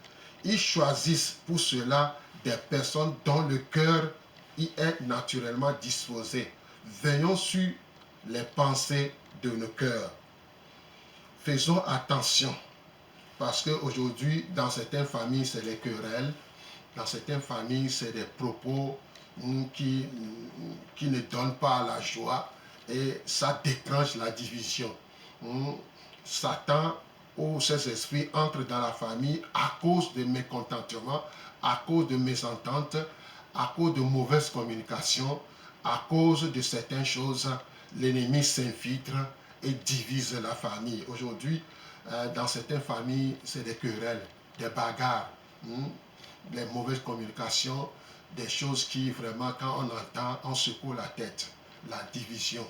Ils choisissent pour cela des personnes dont le cœur y est naturellement disposé. Veillons sur les pensées de nos cœurs. Faisons attention, parce qu'aujourd'hui, dans certaines familles, c'est les querelles. Dans certaines familles, c'est des propos qui ne donnent pas la joie. et ça déclenche la division. Satan ou ses esprits entrent dans la famille à cause de mécontentement, à cause de mésententes, à cause de mauvaises communications, à cause de certaines choses. L'ennemi s'infiltre et divise la famille. Aujourd'hui, dans certaines familles, c'est des querelles, des bagarres, des mauvaises communications, des choses qui vraiment, quand on entend, on secoue la tête, la division,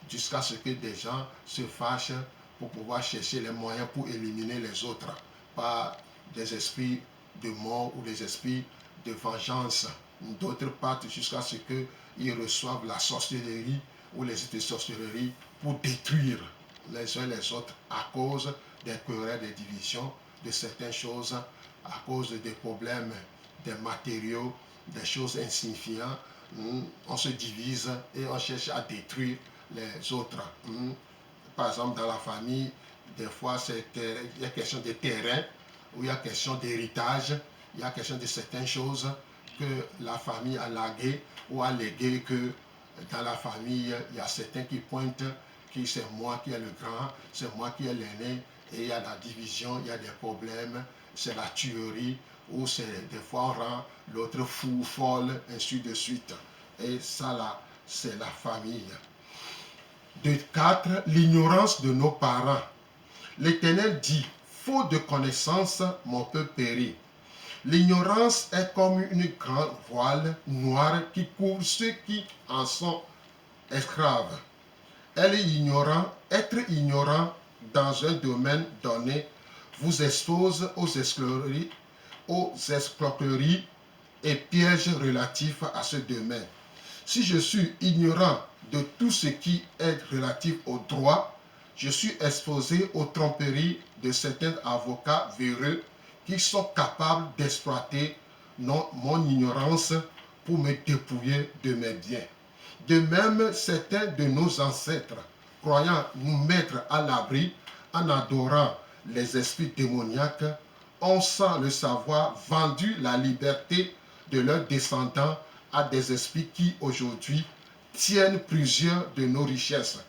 jusqu'à ce que des gens se fâchent pour pouvoir chercher les moyens pour éliminer les autres par des esprits de mort ou des esprits de vengeance. D'autres partent jusqu'à ce qu'ils reçoivent la sorcellerie ou les idées de sorcellerie pour détruire les uns les autres à cause des querelles, des divisions, de certaines choses, à cause des problèmes, des matériaux, des choses insignifiantes. On se divise et on cherche à détruire les autres. Par exemple, dans la famille, des fois, il y a question de terrain, ou il y a question d'héritage, il y a question de certaines choses que la famille a laguées ou a léguées, que dans la famille, il y a certains qui pointent, qui c'est moi qui est le grand, c'est moi qui est l'aîné, et il y a la division, il y a des problèmes, c'est la tuerie, ou c'est des fois on rend l'autre fou, folle, ainsi de suite. Et ça là, c'est la famille. De 4, l'ignorance de nos parents. L'Éternel dit, faute de connaissance, mon peuple périt. L'ignorance est comme une grande voile noire qui couvre ceux qui en sont esclaves. Être ignorant dans un domaine donné vous expose aux escroqueries et pièges relatifs à ce domaine. Si je suis ignorant de tout ce qui est relatif au droit, je suis exposé aux tromperies de certains avocats véreux qui sont capables d'exploiter mon ignorance pour me dépouiller de mes biens. De même, certains de nos ancêtres, croyant nous mettre à l'abri en adorant les esprits démoniaques, ont sans le savoir vendu la liberté de leurs descendants à des esprits qui aujourd'hui tiennent plusieurs de nos richesses.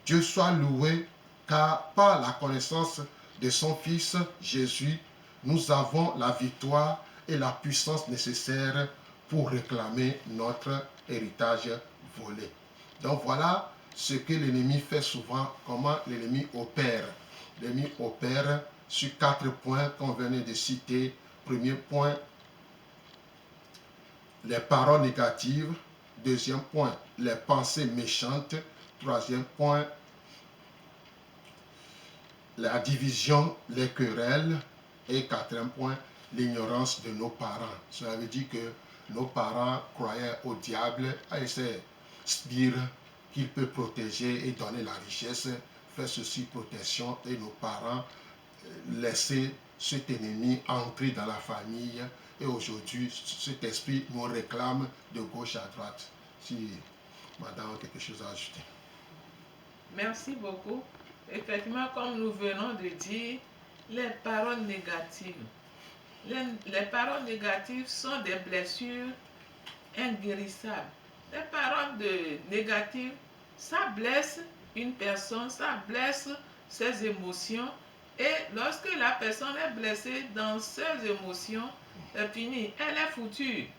Dieu soit loué, car par la connaissance de son Fils Jésus, nous avons la victoire et la puissance nécessaires pour réclamer notre héritage volé. Donc voilà ce que l'ennemi fait souvent, comment l'ennemi opère. L'ennemi opère sur 4 points qu'on venait de citer. Premier point, les paroles négatives. Deuxième point, les pensées méchantes. Troisième point, la division, les querelles. Et quatrième point, l'ignorance de nos parents. Cela veut dire que nos parents croyaient au diable, à ces sbires qu'il peut protéger et donner la richesse, faire ceci, protection, et nos parents laisser cet ennemi entrer dans la famille. Et aujourd'hui, cet esprit nous réclame de gauche à droite. Si madame a quelque chose à ajouter. Merci beaucoup. Effectivement, comme nous venons de dire, les paroles négatives. Les paroles négatives sont des blessures inguérissables. Les paroles négatives, ça blesse une personne, ça blesse ses émotions. Et lorsque la personne est blessée dans ses émotions, c'est fini. Elle est foutue.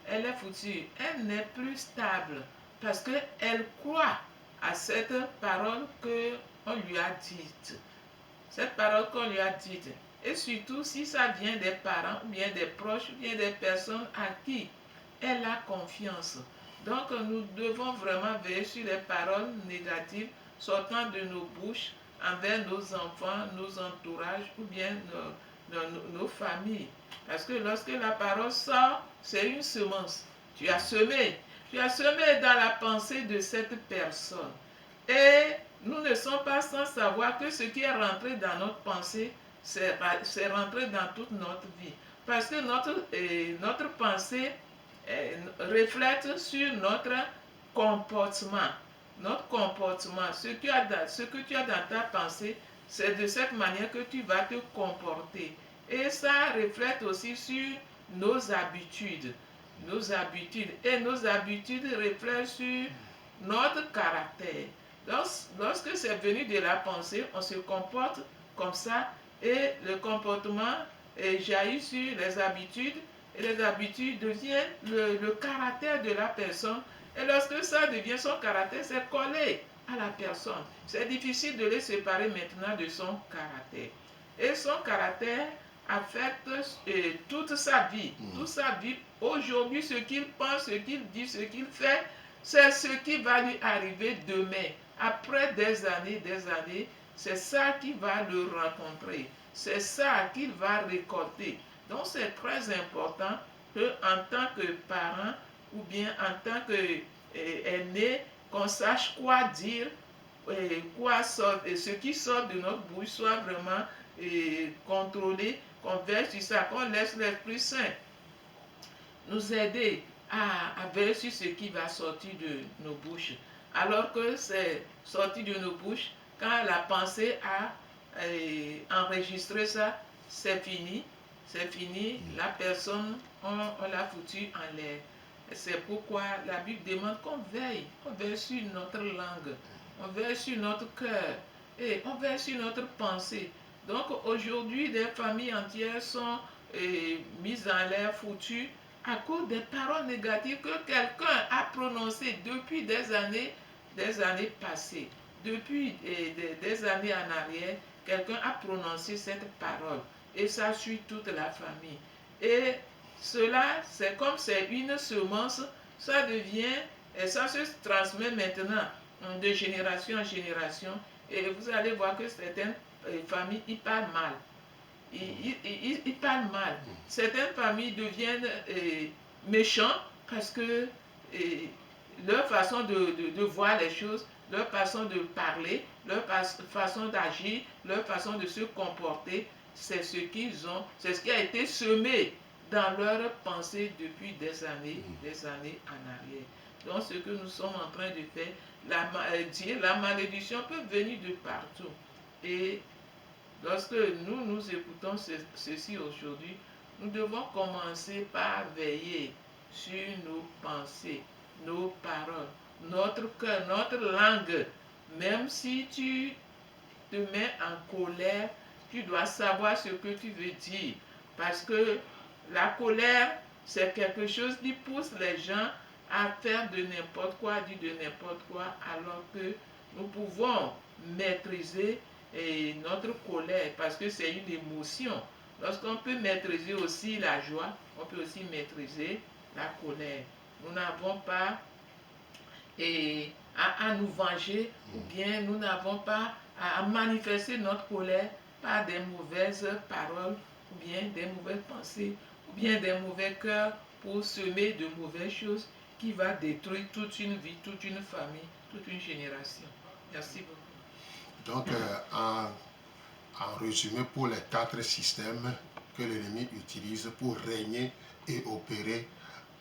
Elle est foutue. Elle n'est plus stable parce qu'elle croit à cette parole qu'on lui a dite. Cette parole qu'on lui a dite. Et surtout si ça vient des parents, ou bien des proches, ou bien des personnes à qui elle a confiance. Donc nous devons vraiment veiller sur les paroles négatives sortant de nos bouches envers nos enfants, nos entourages ou bien nos familles. Parce que lorsque la parole sort, c'est une semence. Tu as semé dans la pensée de cette personne. Et nous ne sommes pas sans savoir que ce qui est rentré dans notre pensée, c'est rentré dans toute notre vie. Parce que notre pensée reflète sur notre comportement. Notre comportement, ce que tu as dans ta pensée, c'est de cette manière que tu vas te comporter. Et ça reflète aussi sur nos habitudes. Et nos habitudes reflètent sur notre caractère. Lorsque c'est venu de la pensée, on se comporte comme ça et le comportement jaillit sur les habitudes et les habitudes deviennent le caractère de la personne. Et lorsque ça devient son caractère, c'est collé à la personne. C'est difficile de les séparer maintenant de son caractère. Et son caractère affecte toute sa vie. Toute sa vie. Aujourd'hui, ce qu'il pense, ce qu'il dit, ce qu'il fait, c'est ce qui va lui arriver demain. Après des années, c'est ça qui va le rencontrer. C'est ça qu'il va récolter. Donc c'est très important qu'en tant que parent ou bien en tant qu'aîné, qu'on sache quoi dire, ce qui sort de notre bouche soit vraiment contrôlé, qu'on veille sur ça, qu'on laisse l'Esprit Saint nous aider à veiller sur ce qui va sortir de nos bouches. Alors que c'est sorti de nos bouches, quand la pensée a enregistré ça, c'est fini, la personne, on l'a foutu en l'air. C'est pourquoi la Bible demande qu'on veille sur notre langue, on veille sur notre cœur et on veille sur notre pensée. Donc aujourd'hui, des familles entières sont mises en l'air, foutues, à cause des paroles négatives que quelqu'un a prononcées depuis des années passées. Depuis des années en arrière, quelqu'un a prononcé cette parole et ça suit toute la famille. Et cela, c'est comme c'est une semence, ça devient, et ça se transmet maintenant de génération en génération. Et vous allez voir que certaines familles, ils parlent mal. Ils parlent mal. Certaines familles deviennent méchants parce que leur façon de voir les choses, leur façon de parler, leur façon d'agir, leur façon de se comporter, c'est ce qu'ils ont, c'est ce qui a été semé dans leur pensée depuis des années en arrière. Donc ce que nous sommes en train de faire, la malédiction peut venir de partout. Et lorsque nous écoutons ceci aujourd'hui, nous devons commencer par veiller sur nos pensées, nos paroles, notre cœur, notre langue. Même si tu te mets en colère, tu dois savoir ce que tu veux dire. Parce que la colère, c'est quelque chose qui pousse les gens à faire de n'importe quoi, à dire de n'importe quoi, alors que nous pouvons maîtriser notre colère, parce que c'est une émotion. Lorsqu'on peut maîtriser aussi la joie, on peut aussi maîtriser la colère. Nous n'avons pas à nous venger, ou bien nous n'avons pas à manifester notre colère par des mauvaises paroles, ou bien des mauvaises pensées, ou bien des mauvais cœurs pour semer de mauvaises choses qui va détruire toute une vie, toute une famille, toute une génération. Merci beaucoup. Donc, en résumé, pour les 4 systèmes que l'ennemi utilise pour régner et opérer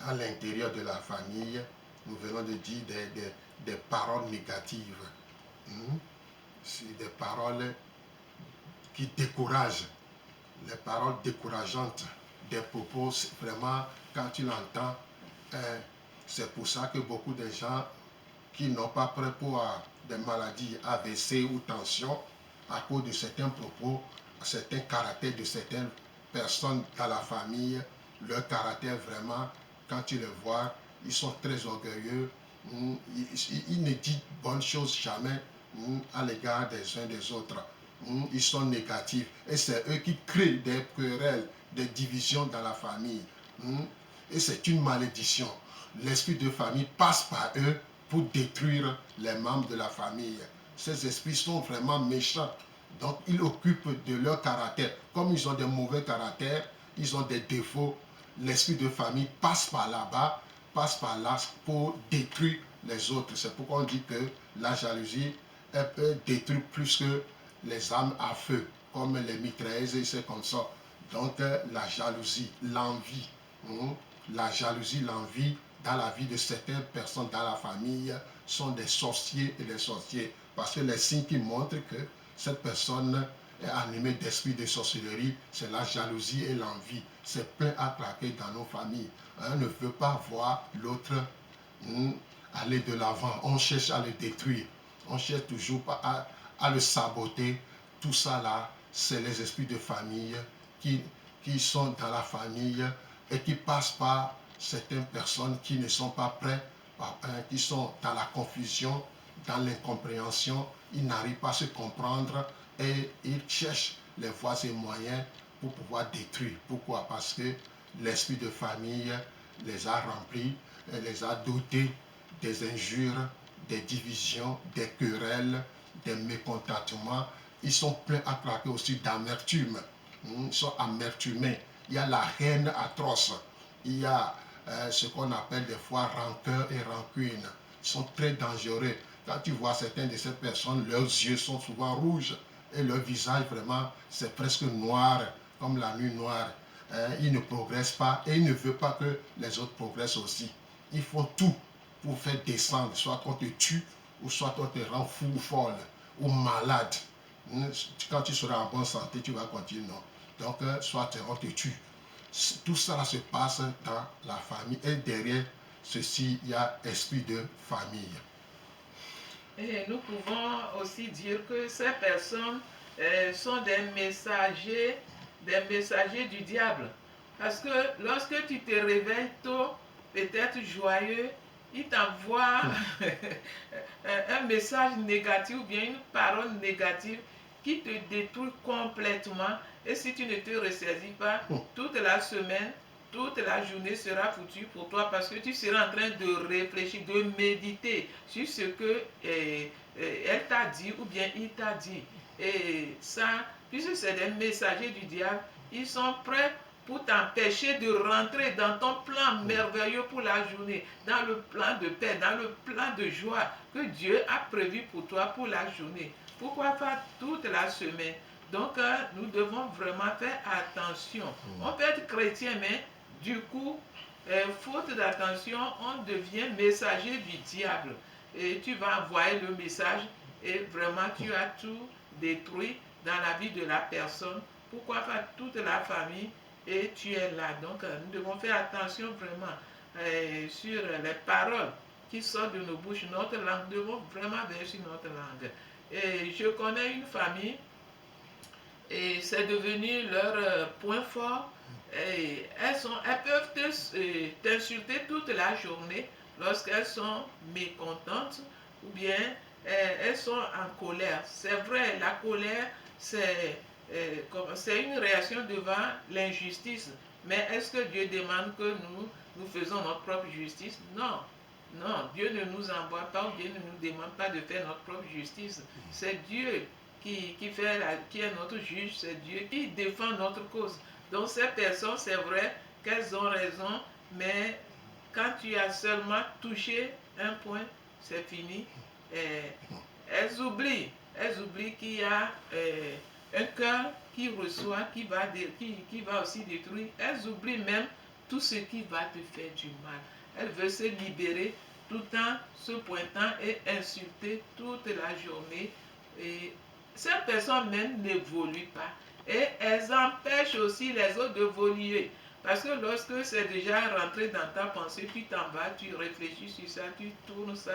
à l'intérieur de la famille, nous venons de dire des paroles négatives. C'est des paroles qui découragent, les paroles décourageantes, des propos, vraiment, quand tu l'entends, c'est pour ça que beaucoup de gens qui n'ont pas pris pour des maladies AVC ou tension, à cause de certains propos, certains caractères de certaines personnes dans la famille, leur caractère vraiment, quand tu les vois, ils sont très orgueilleux, ils ne disent bonne chose jamais à l'égard des uns des autres. Ils sont négatifs et c'est eux qui créent des querelles, des divisions dans la famille. Et c'est une malédiction. L'esprit de famille passe par eux pour détruire les membres de la famille. Ces esprits sont vraiment méchants. Donc, ils occupent de leur caractère. Comme ils ont des mauvais caractères, ils ont des défauts, l'esprit de famille passe par là-bas, passe par là pour détruire les autres. C'est pourquoi on dit que la jalousie, elle peut détruire plus que les armes à feu, comme les mitrailleuses et c'est comme ça. Donc, la jalousie, l'envie, la jalousie, l'envie, dans la vie de certaines personnes dans la famille, sont des sorciers et des sorciers. Parce que les signes qui montrent que cette personne est animée d'esprit de sorcellerie, c'est la jalousie et l'envie. C'est plein à craquer dans nos familles. On ne veut pas voir l'autre aller de l'avant. On cherche à le détruire. on cherche toujours à le saboter. Tout ça là, c'est les esprits de famille qui sont dans la famille et qui passent par certaines personnes qui ne sont pas prêtes, qui sont dans la confusion, dans l'incompréhension, ils n'arrivent pas à se comprendre et ils cherchent les voies et moyens pour pouvoir détruire. Pourquoi? Parce que l'esprit de famille les a remplis, les a dotés des injures, des divisions, des querelles, des mécontentements. Ils sont pleins à craquer aussi d'amertume. Ils sont amertumés. Il y a la haine atroce. Il y a ce qu'on appelle des fois rancœur et rancune. Ils sont très dangereux. Quand tu vois certaines de ces personnes, leurs yeux sont souvent rouges et leur visage vraiment, c'est presque noir, comme la nuit noire. Ils ne progressent pas et ils ne veulent pas que les autres progressent aussi. Ils font tout pour faire descendre, soit qu'on te tue, ou soit on te rend fou ou folle, ou malade. Quand tu seras en bonne santé, tu vas continuer, non. Donc, soit on te tue. Tout ça se passe dans la famille et derrière ceci, il y a esprit de famille. Et nous pouvons aussi dire que ces personnes sont des messagers du diable. Parce que lorsque tu te réveilles tôt, peut-être joyeux, il t'envoie un message négatif ou bien une parole négative qui te détruit complètement. Et si tu ne te ressaisis pas, toute la semaine, toute la journée sera foutue pour toi parce que tu seras en train de réfléchir, de méditer sur ce que elle t'a dit ou bien il t'a dit. Et ça, puisque c'est des messagers du diable, ils sont prêts pour t'empêcher de rentrer dans ton plan merveilleux pour la journée, dans le plan de paix, dans le plan de joie que Dieu a prévu pour toi pour la journée. Pourquoi pas toute la semaine? Donc, nous devons vraiment faire attention. On peut être chrétien, mais du coup, faute d'attention, on devient messager du diable. Et tu vas envoyer le message et vraiment tu as tout détruit dans la vie de la personne. Pourquoi pas toute la famille et tu es là. Donc, nous devons faire attention vraiment sur les paroles qui sortent de nos bouches, notre langue. Nous devons vraiment veiller sur notre langue. Et je connais une famille et c'est devenu leur point fort. Et elles peuvent t'insulter toute la journée lorsqu'elles sont mécontentes ou bien elles sont en colère. C'est vrai, la colère, c'est une réaction devant l'injustice. Mais est-ce que Dieu demande que nous faisons notre propre justice? Non. Non, Dieu ne nous envoie pas, Dieu ne nous demande pas de faire notre propre justice. C'est Dieu qui est notre juge, c'est Dieu qui défend notre cause. Donc ces personnes, c'est vrai qu'elles ont raison, mais quand tu as seulement touché un point, c'est fini. Elles oublient qu'il y a un cœur qui reçoit, qui va aussi détruire. Elles oublient même tout ce qui va te faire du mal. Elles veulent se libérer tout en se pointant et insulter toute la journée. Et ces personnes même n'évoluent pas. Et elles empêchent aussi les autres d'évoluer. Parce que lorsque c'est déjà rentré dans ta pensée, tu t'en vas, tu réfléchis sur ça, tu tournes ça,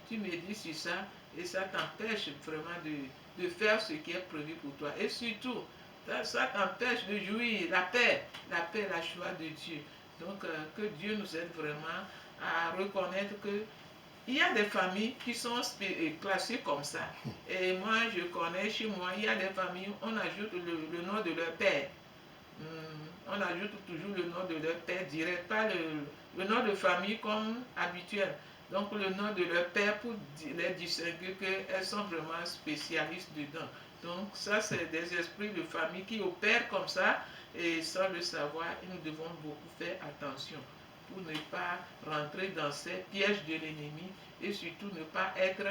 tu médites sur ça, et ça t'empêche vraiment de faire ce qui est prévu pour toi. Et surtout, ça t'empêche de jouir la paix, la joie de Dieu. Donc, que Dieu nous aide vraiment à reconnaître que il y a des familles qui sont classées comme ça. Et moi, je connais chez moi, il y a des familles où on ajoute le nom de leur père. On ajoute toujours le nom de leur père direct, pas le nom de famille comme habituel. Donc le nom de leur père pour les distinguer qu'elles sont vraiment spécialistes dedans. Donc ça, c'est des esprits de famille qui opèrent comme ça et sans le savoir, et nous devons beaucoup faire attention pour ne pas rentrer dans ces pièges de l'ennemi et surtout ne pas être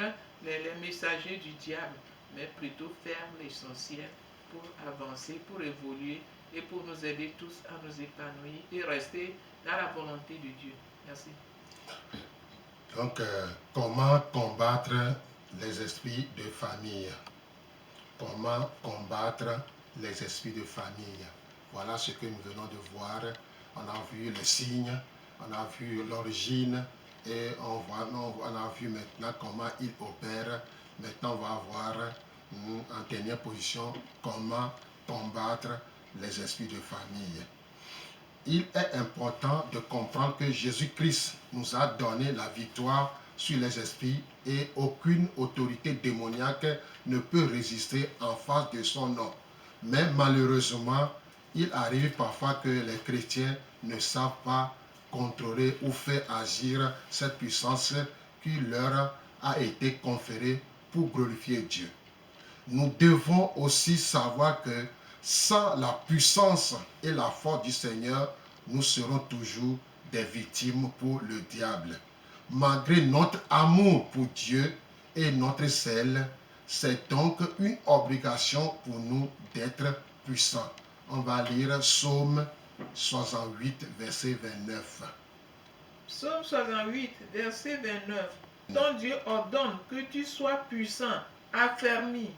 les messagers du diable, mais plutôt faire l'essentiel pour avancer, pour évoluer et pour nous aider tous à nous épanouir et rester dans la volonté de Dieu. Merci. Donc, comment combattre les esprits de famille? Comment combattre les esprits de famille? Voilà ce que nous venons de voir. On a vu les signes, on a vu l'origine et on a vu maintenant comment ils opèrent. Maintenant, on va voir en dernière position comment combattre les esprits de famille. Il est important de comprendre que Jésus-Christ nous a donné la victoire sur les esprits et aucune autorité démoniaque ne peut résister en face de son nom. Mais malheureusement, il arrive parfois que les chrétiens ne savent pas contrôler ou faire agir cette puissance qui leur a été conférée pour glorifier Dieu. Nous devons aussi savoir que sans la puissance et la force du Seigneur, nous serons toujours des victimes pour le diable. Malgré notre amour pour Dieu et notre zèle, c'est donc une obligation pour nous d'être puissants. On va lire Psaume 68, verset 29. Psaume 68, verset 29. Ton Dieu ordonne que tu sois puissant, affermi.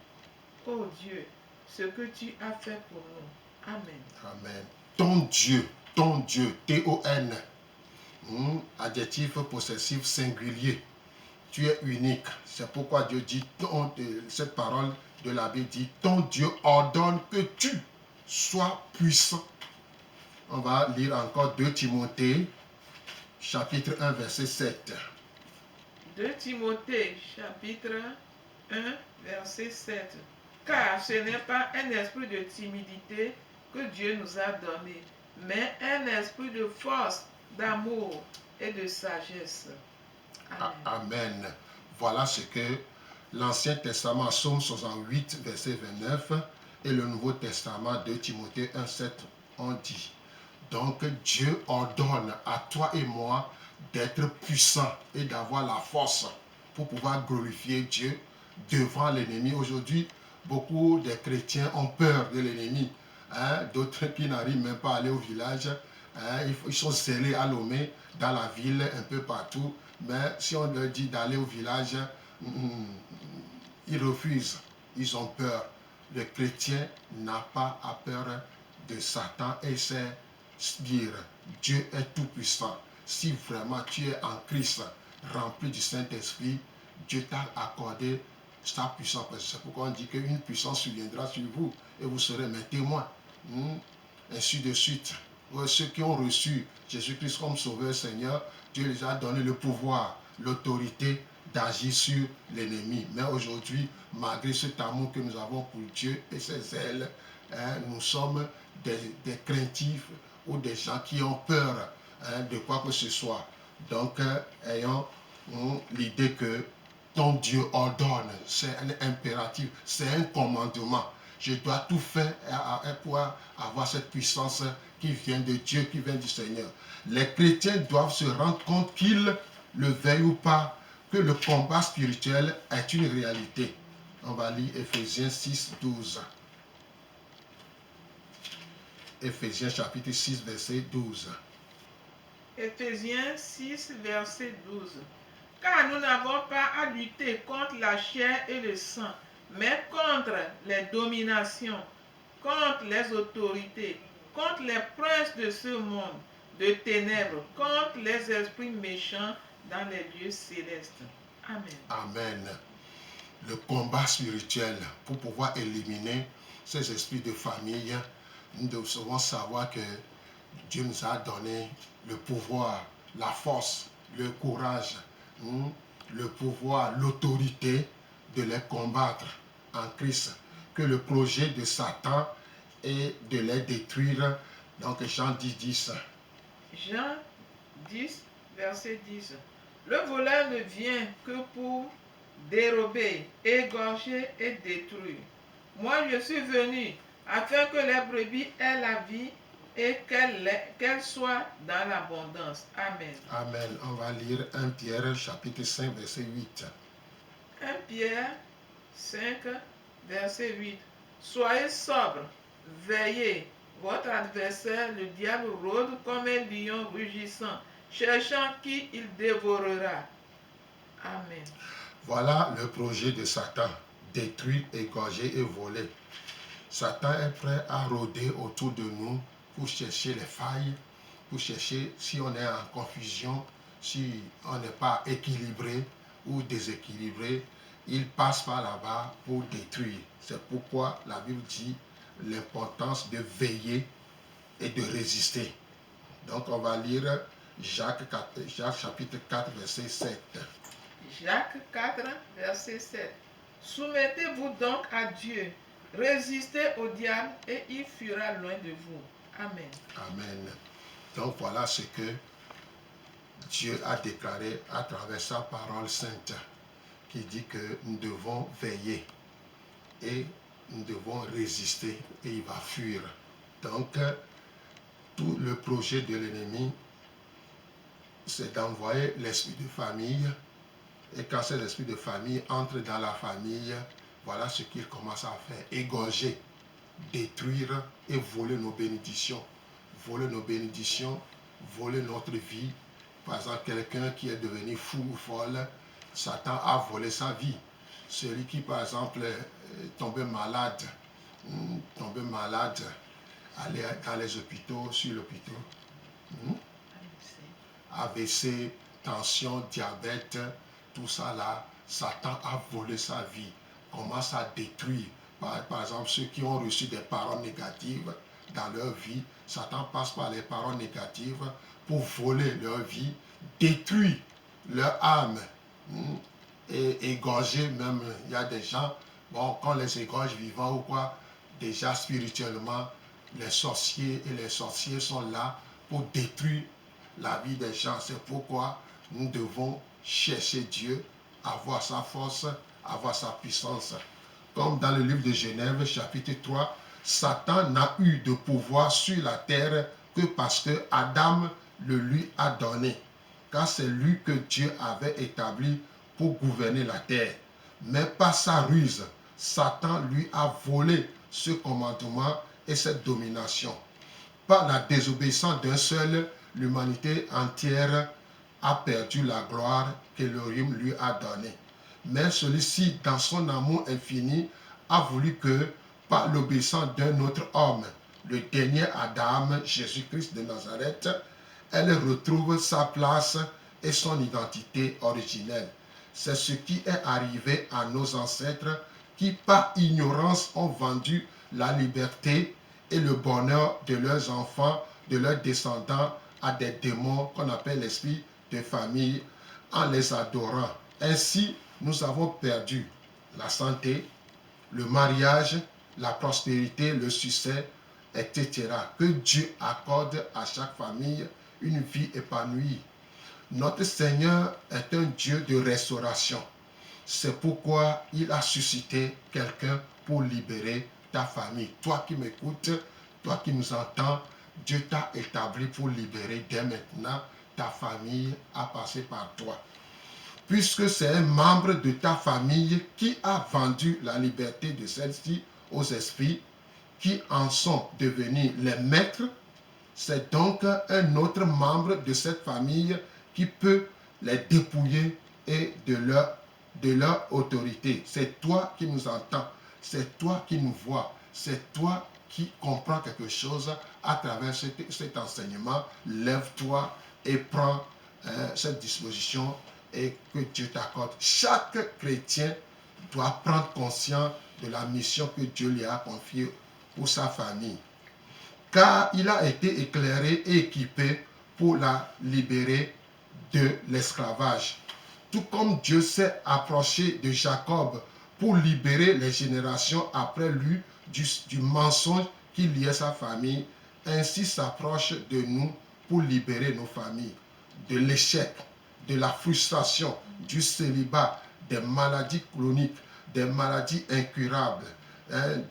Oh Dieu, ce que tu as fait pour nous. Amen. Amen. Ton Dieu, T-O-N, adjectif possessif singulier. Tu es unique. C'est pourquoi Dieu dit, cette parole de la Bible dit, ton Dieu ordonne que tu sois puissant. On va lire encore 2 Timothée, chapitre 1, verset 7. 2 Timothée, chapitre 1, verset 7. Car ce n'est pas un esprit de timidité que Dieu nous a donné, mais un esprit de force, d'amour et de sagesse. Amen. Amen. Voilà ce que l'Ancien Testament, Psaume 68, verset 29, et le Nouveau Testament, 2 Timothée 1, 7, ont dit. Donc Dieu ordonne à toi et moi d'être puissants et d'avoir la force pour pouvoir glorifier Dieu devant l'ennemi. Aujourd'hui, beaucoup de chrétiens ont peur de l'ennemi. D'autres qui n'arrivent même pas à aller au village, ils sont zélés à Lomé, dans la ville, un peu partout. Mais si on leur dit d'aller au village, ils refusent, ils ont peur. Le chrétien n'a pas à peur de Satan et c'est dire Dieu est tout puissant. Si vraiment tu es en Christ, rempli du Saint-Esprit, Dieu t'a accordé sa puissance. C'est pourquoi on dit qu'une puissance surviendra sur vous et vous serez mes témoins. Ainsi de suite. Ceux qui ont reçu Jésus-Christ comme Sauveur Seigneur, Dieu les a donné le pouvoir, l'autorité d'agir sur l'ennemi. Mais aujourd'hui, malgré cet amour que nous avons pour Dieu et ses ailes, nous sommes des craintifs ou des gens qui ont peur de quoi que ce soit. Donc, ayons l'idée que ton Dieu ordonne, c'est un impératif, c'est un commandement. Je dois tout faire pour avoir cette puissance qui vient de Dieu, qui vient du Seigneur. Les chrétiens doivent se rendre compte qu'ils le veuillent ou pas, que le combat spirituel est une réalité. On va lire Ephésiens 6, 12. Ephésiens chapitre 6, verset 12. Ephésiens 6, verset 12. Car nous n'avons pas à lutter contre la chair et le sang, mais contre les dominations, contre les autorités, contre les princes de ce monde, de ténèbres, contre les esprits méchants dans les lieux célestes. Amen. Amen. Le combat spirituel, pour pouvoir éliminer ces esprits de famille, nous devons savoir que Dieu nous a donné le pouvoir, la force, le courage, le pouvoir, l'autorité de les combattre en Christ. Que le projet de Satan est de les détruire. Donc Jean 10, 10. Jean 10, verset 10. Le voleur ne vient que pour dérober, égorger et détruire. Moi, je suis venu afin que les brebis aient la vie et qu'elles soient dans l'abondance. Amen. Amen. On va lire 1 Pierre chapitre 5, verset 8. 1 Pierre 5, verset 8. Soyez sobres, veillez. Votre adversaire, le diable, rôde comme un lion rugissant, cherchant qui il dévorera. Amen. Voilà le projet de Satan, détruire, égorger et voler. Satan est prêt à rôder autour de nous pour chercher les failles, pour chercher si on est en confusion, si on n'est pas équilibré ou déséquilibré. il passe par là-bas pour détruire. C'est pourquoi la Bible dit l'importance de veiller et de résister. Donc on va lire Jacques chapitre 4, verset 7. Jacques 4, verset 7. Soumettez-vous donc à Dieu, résistez au diable et il fuira loin de vous. Amen. Amen. Donc voilà ce que Dieu a déclaré à travers sa parole sainte, qui dit que nous devons veiller et nous devons résister et il va fuir. Donc tout le projet de l'ennemi, c'est d'envoyer l'esprit de famille. Et quand cet esprit de famille entre dans la famille, voilà ce qu'il commence à faire. Égorger, détruire et voler nos bénédictions. Voler nos bénédictions, voler notre vie. Par exemple, quelqu'un qui est devenu fou ou folle, Satan a volé sa vie. Celui qui, par exemple, est tombé malade, aller dans les hôpitaux, sur l'hôpital, AVC, tension, diabète, tout ça là, Satan a volé sa vie, commence à détruire. Par exemple, ceux qui ont reçu des paroles négatives dans leur vie, Satan passe par les paroles négatives pour voler leur vie, détruire leur âme et égorger même. Il y a des gens, bon, quand les égorge vivants ou quoi, déjà spirituellement, les sorciers et les sorciers sont là pour détruire la vie des gens. C'est pourquoi nous devons chercher Dieu, avoir sa force, avoir sa puissance. Comme dans le livre de Genèse, chapitre 3, Satan n'a eu de pouvoir sur la terre que parce que Adam le lui a donné. Car c'est lui que Dieu avait établi pour gouverner la terre. Mais par sa ruse, Satan lui a volé ce commandement et cette domination. Par la désobéissance d'un seul, l'humanité entière a perdu la gloire qu'Élohim lui a donnée. Mais celui-ci, dans son amour infini, a voulu que, par l'obéissance d'un autre homme, le dernier Adam, Jésus-Christ de Nazareth, elle retrouve sa place et son identité originelle. C'est ce qui est arrivé à nos ancêtres qui, par ignorance, ont vendu la liberté et le bonheur de leurs enfants, de leurs descendants, à des démons qu'on appelle l'esprit de famille, en les adorant. Ainsi, nous avons perdu la santé, le mariage, la prospérité, le succès, etc. Que Dieu accorde à chaque famille une vie épanouie. Notre Seigneur est un Dieu de restauration. C'est pourquoi il a suscité quelqu'un pour libérer ta famille. Toi qui m'écoutes, toi qui nous entends, Dieu t'a établi pour libérer dès maintenant ta famille à passer par toi. Puisque c'est un membre de ta famille qui a vendu la liberté de celle-ci aux esprits qui en sont devenus les maîtres, c'est donc un autre membre de cette famille qui peut les dépouiller et de leur autorité. C'est toi qui nous entends, c'est toi qui nous vois, c'est toi qui comprends quelque chose à travers cet enseignement. Lève-toi et prends cette disposition et que Dieu t'accorde. Chaque chrétien doit prendre conscience de la mission que Dieu lui a confiée pour sa famille. Car il a été éclairé et équipé pour la libérer de l'esclavage. Tout comme Dieu s'est approché de Jacob pour libérer les générations après lui du mensonge qui liait sa famille, ainsi s'approche de nous pour libérer nos familles de l'échec, de la frustration, du célibat, des maladies chroniques, des maladies incurables,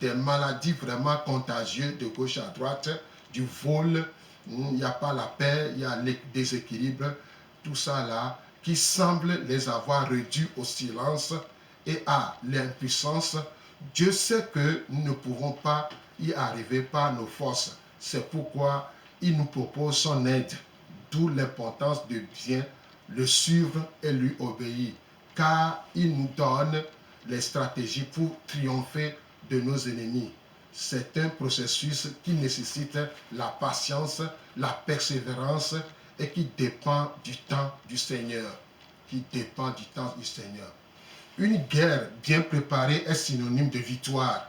des maladies vraiment contagieuses de gauche à droite, du vol, il n'y a pas la paix, il y a le déséquilibre, tout ça là, qui semble les avoir réduits au silence et à l'impuissance. Dieu sait que nous ne pouvons pas y arriver par nos forces. C'est pourquoi il nous propose son aide, d'où l'importance de bien le suivre et lui obéir, car il nous donne les stratégies pour triompher de nos ennemis. C'est un processus qui nécessite la patience, la persévérance et qui dépend du temps du Seigneur. Une guerre bien préparée est synonyme de victoire.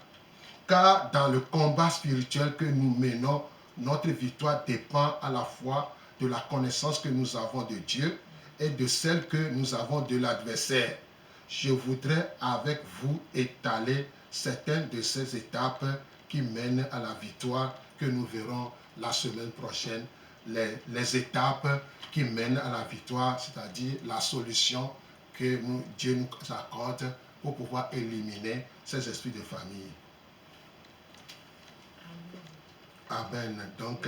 Car dans le combat spirituel que nous menons, notre victoire dépend à la fois de la connaissance que nous avons de Dieu et de celle que nous avons de l'adversaire. Je voudrais avec vous étaler certaines de ces étapes qui mènent à la victoire que nous verrons la semaine prochaine. Les étapes qui mènent à la victoire, c'est-à-dire la solution que Dieu nous accorde pour pouvoir éliminer ces esprits de famille. Amen. Donc,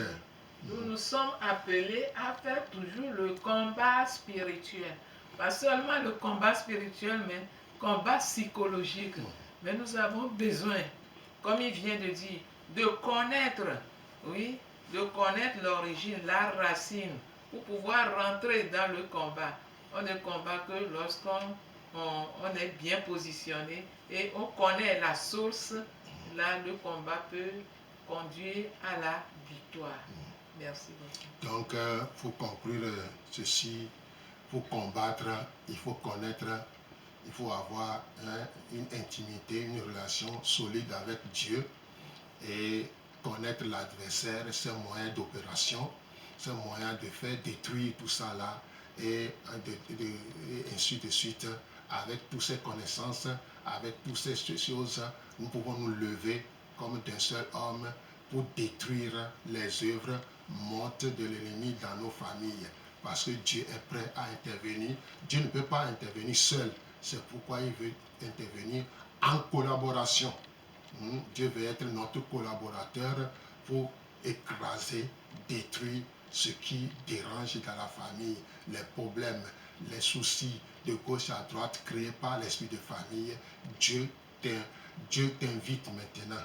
nous nous sommes appelés à faire toujours le combat spirituel. Pas seulement le combat spirituel, mais combat psychologique. Mais nous avons besoin, comme il vient de dire, de connaître, oui, de connaître l'origine, la racine, pour pouvoir rentrer dans le combat. On ne combat que lorsqu'on est bien positionné et on connaît la source. Là, le combat peut conduire à la victoire. Merci beaucoup. Donc, pour conclure ceci, pour combattre, il faut connaître, il faut avoir une intimité, une relation solide avec Dieu et connaître l'adversaire, ses moyens d'opération, ses moyens de faire détruire tout ça là et ainsi de suite. Avec toutes ces connaissances, avec toutes ces choses, nous pouvons nous lever comme d'un seul homme pour détruire les œuvres mortes de l'ennemi dans nos familles. Parce que Dieu est prêt à intervenir. Dieu ne peut pas intervenir seul. C'est pourquoi il veut intervenir en collaboration. Dieu veut être notre collaborateur pour écraser, détruire ce qui dérange dans la famille, les problèmes, les soucis de gauche à droite créés par l'esprit de famille. Dieu t'invite maintenant.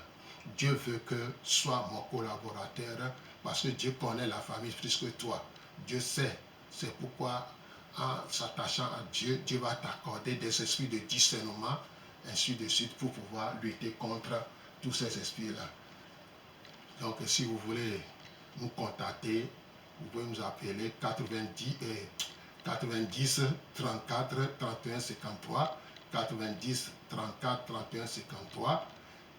Dieu veut que sois mon collaborateur parce que Dieu connaît la famille plus que toi. Dieu sait. C'est pourquoi en s'attachant à Dieu, Dieu va t'accorder des esprits de discernement, ainsi de suite, pour pouvoir lutter contre tous ces esprits-là. Donc, si vous voulez nous contacter, vous pouvez nous appeler 90 34 31 53, 90 34 31 53,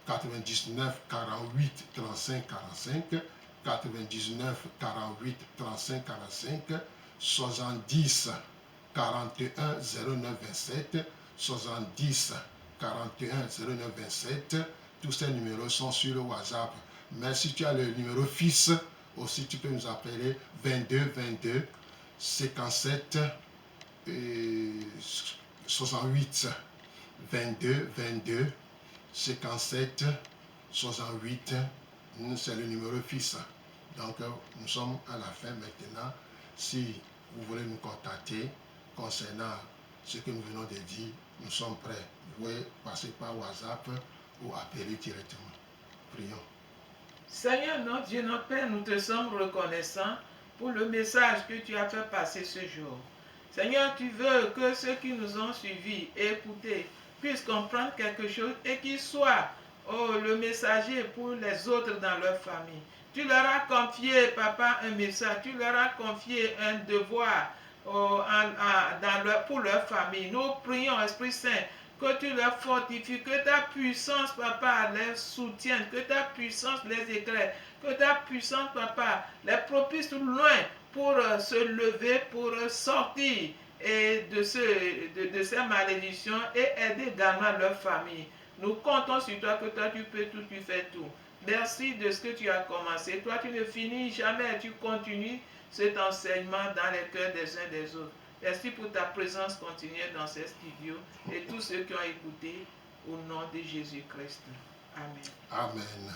99 48 35 45, 99 48 35 45, 70 41 09 27, 70 41 09 27. Tous ces numéros sont sur le WhatsApp. Mais si tu as le numéro fixe, aussi tu peux nous appeler 22 22 57 68 22 22 57 68. C'est le numéro fixe. Donc nous sommes à la fin maintenant. Si vous voulez nous contacter concernant ce que nous venons de dire, nous sommes prêts. Vous pouvez passer par WhatsApp ou appeler directement. Prions. Seigneur, notre Dieu, notre Père, nous te sommes reconnaissants pour le message que tu as fait passer ce jour. Seigneur, tu veux que ceux qui nous ont suivis et écoutés puissent comprendre quelque chose et qu'ils soient le messager pour les autres dans leur famille. Tu leur as confié, Papa, un message, tu leur as confié un devoir pour leur famille. Nous prions, Esprit Saint, que tu leur fortifies, que ta puissance, Papa, les soutienne, que ta puissance les éclaire, que ta puissance, Papa, les propulse loin pour se lever, pour sortir de ces malédictions et aider également leur famille. Nous comptons sur toi, que toi tu peux tout, tu fais tout. Merci de ce que tu as commencé. Toi tu ne finis jamais, tu continues cet enseignement dans les cœurs des uns des autres. Merci pour ta présence continuelle dans ces studios et tous ceux qui ont écouté au nom de Jésus-Christ. Amen. Amen.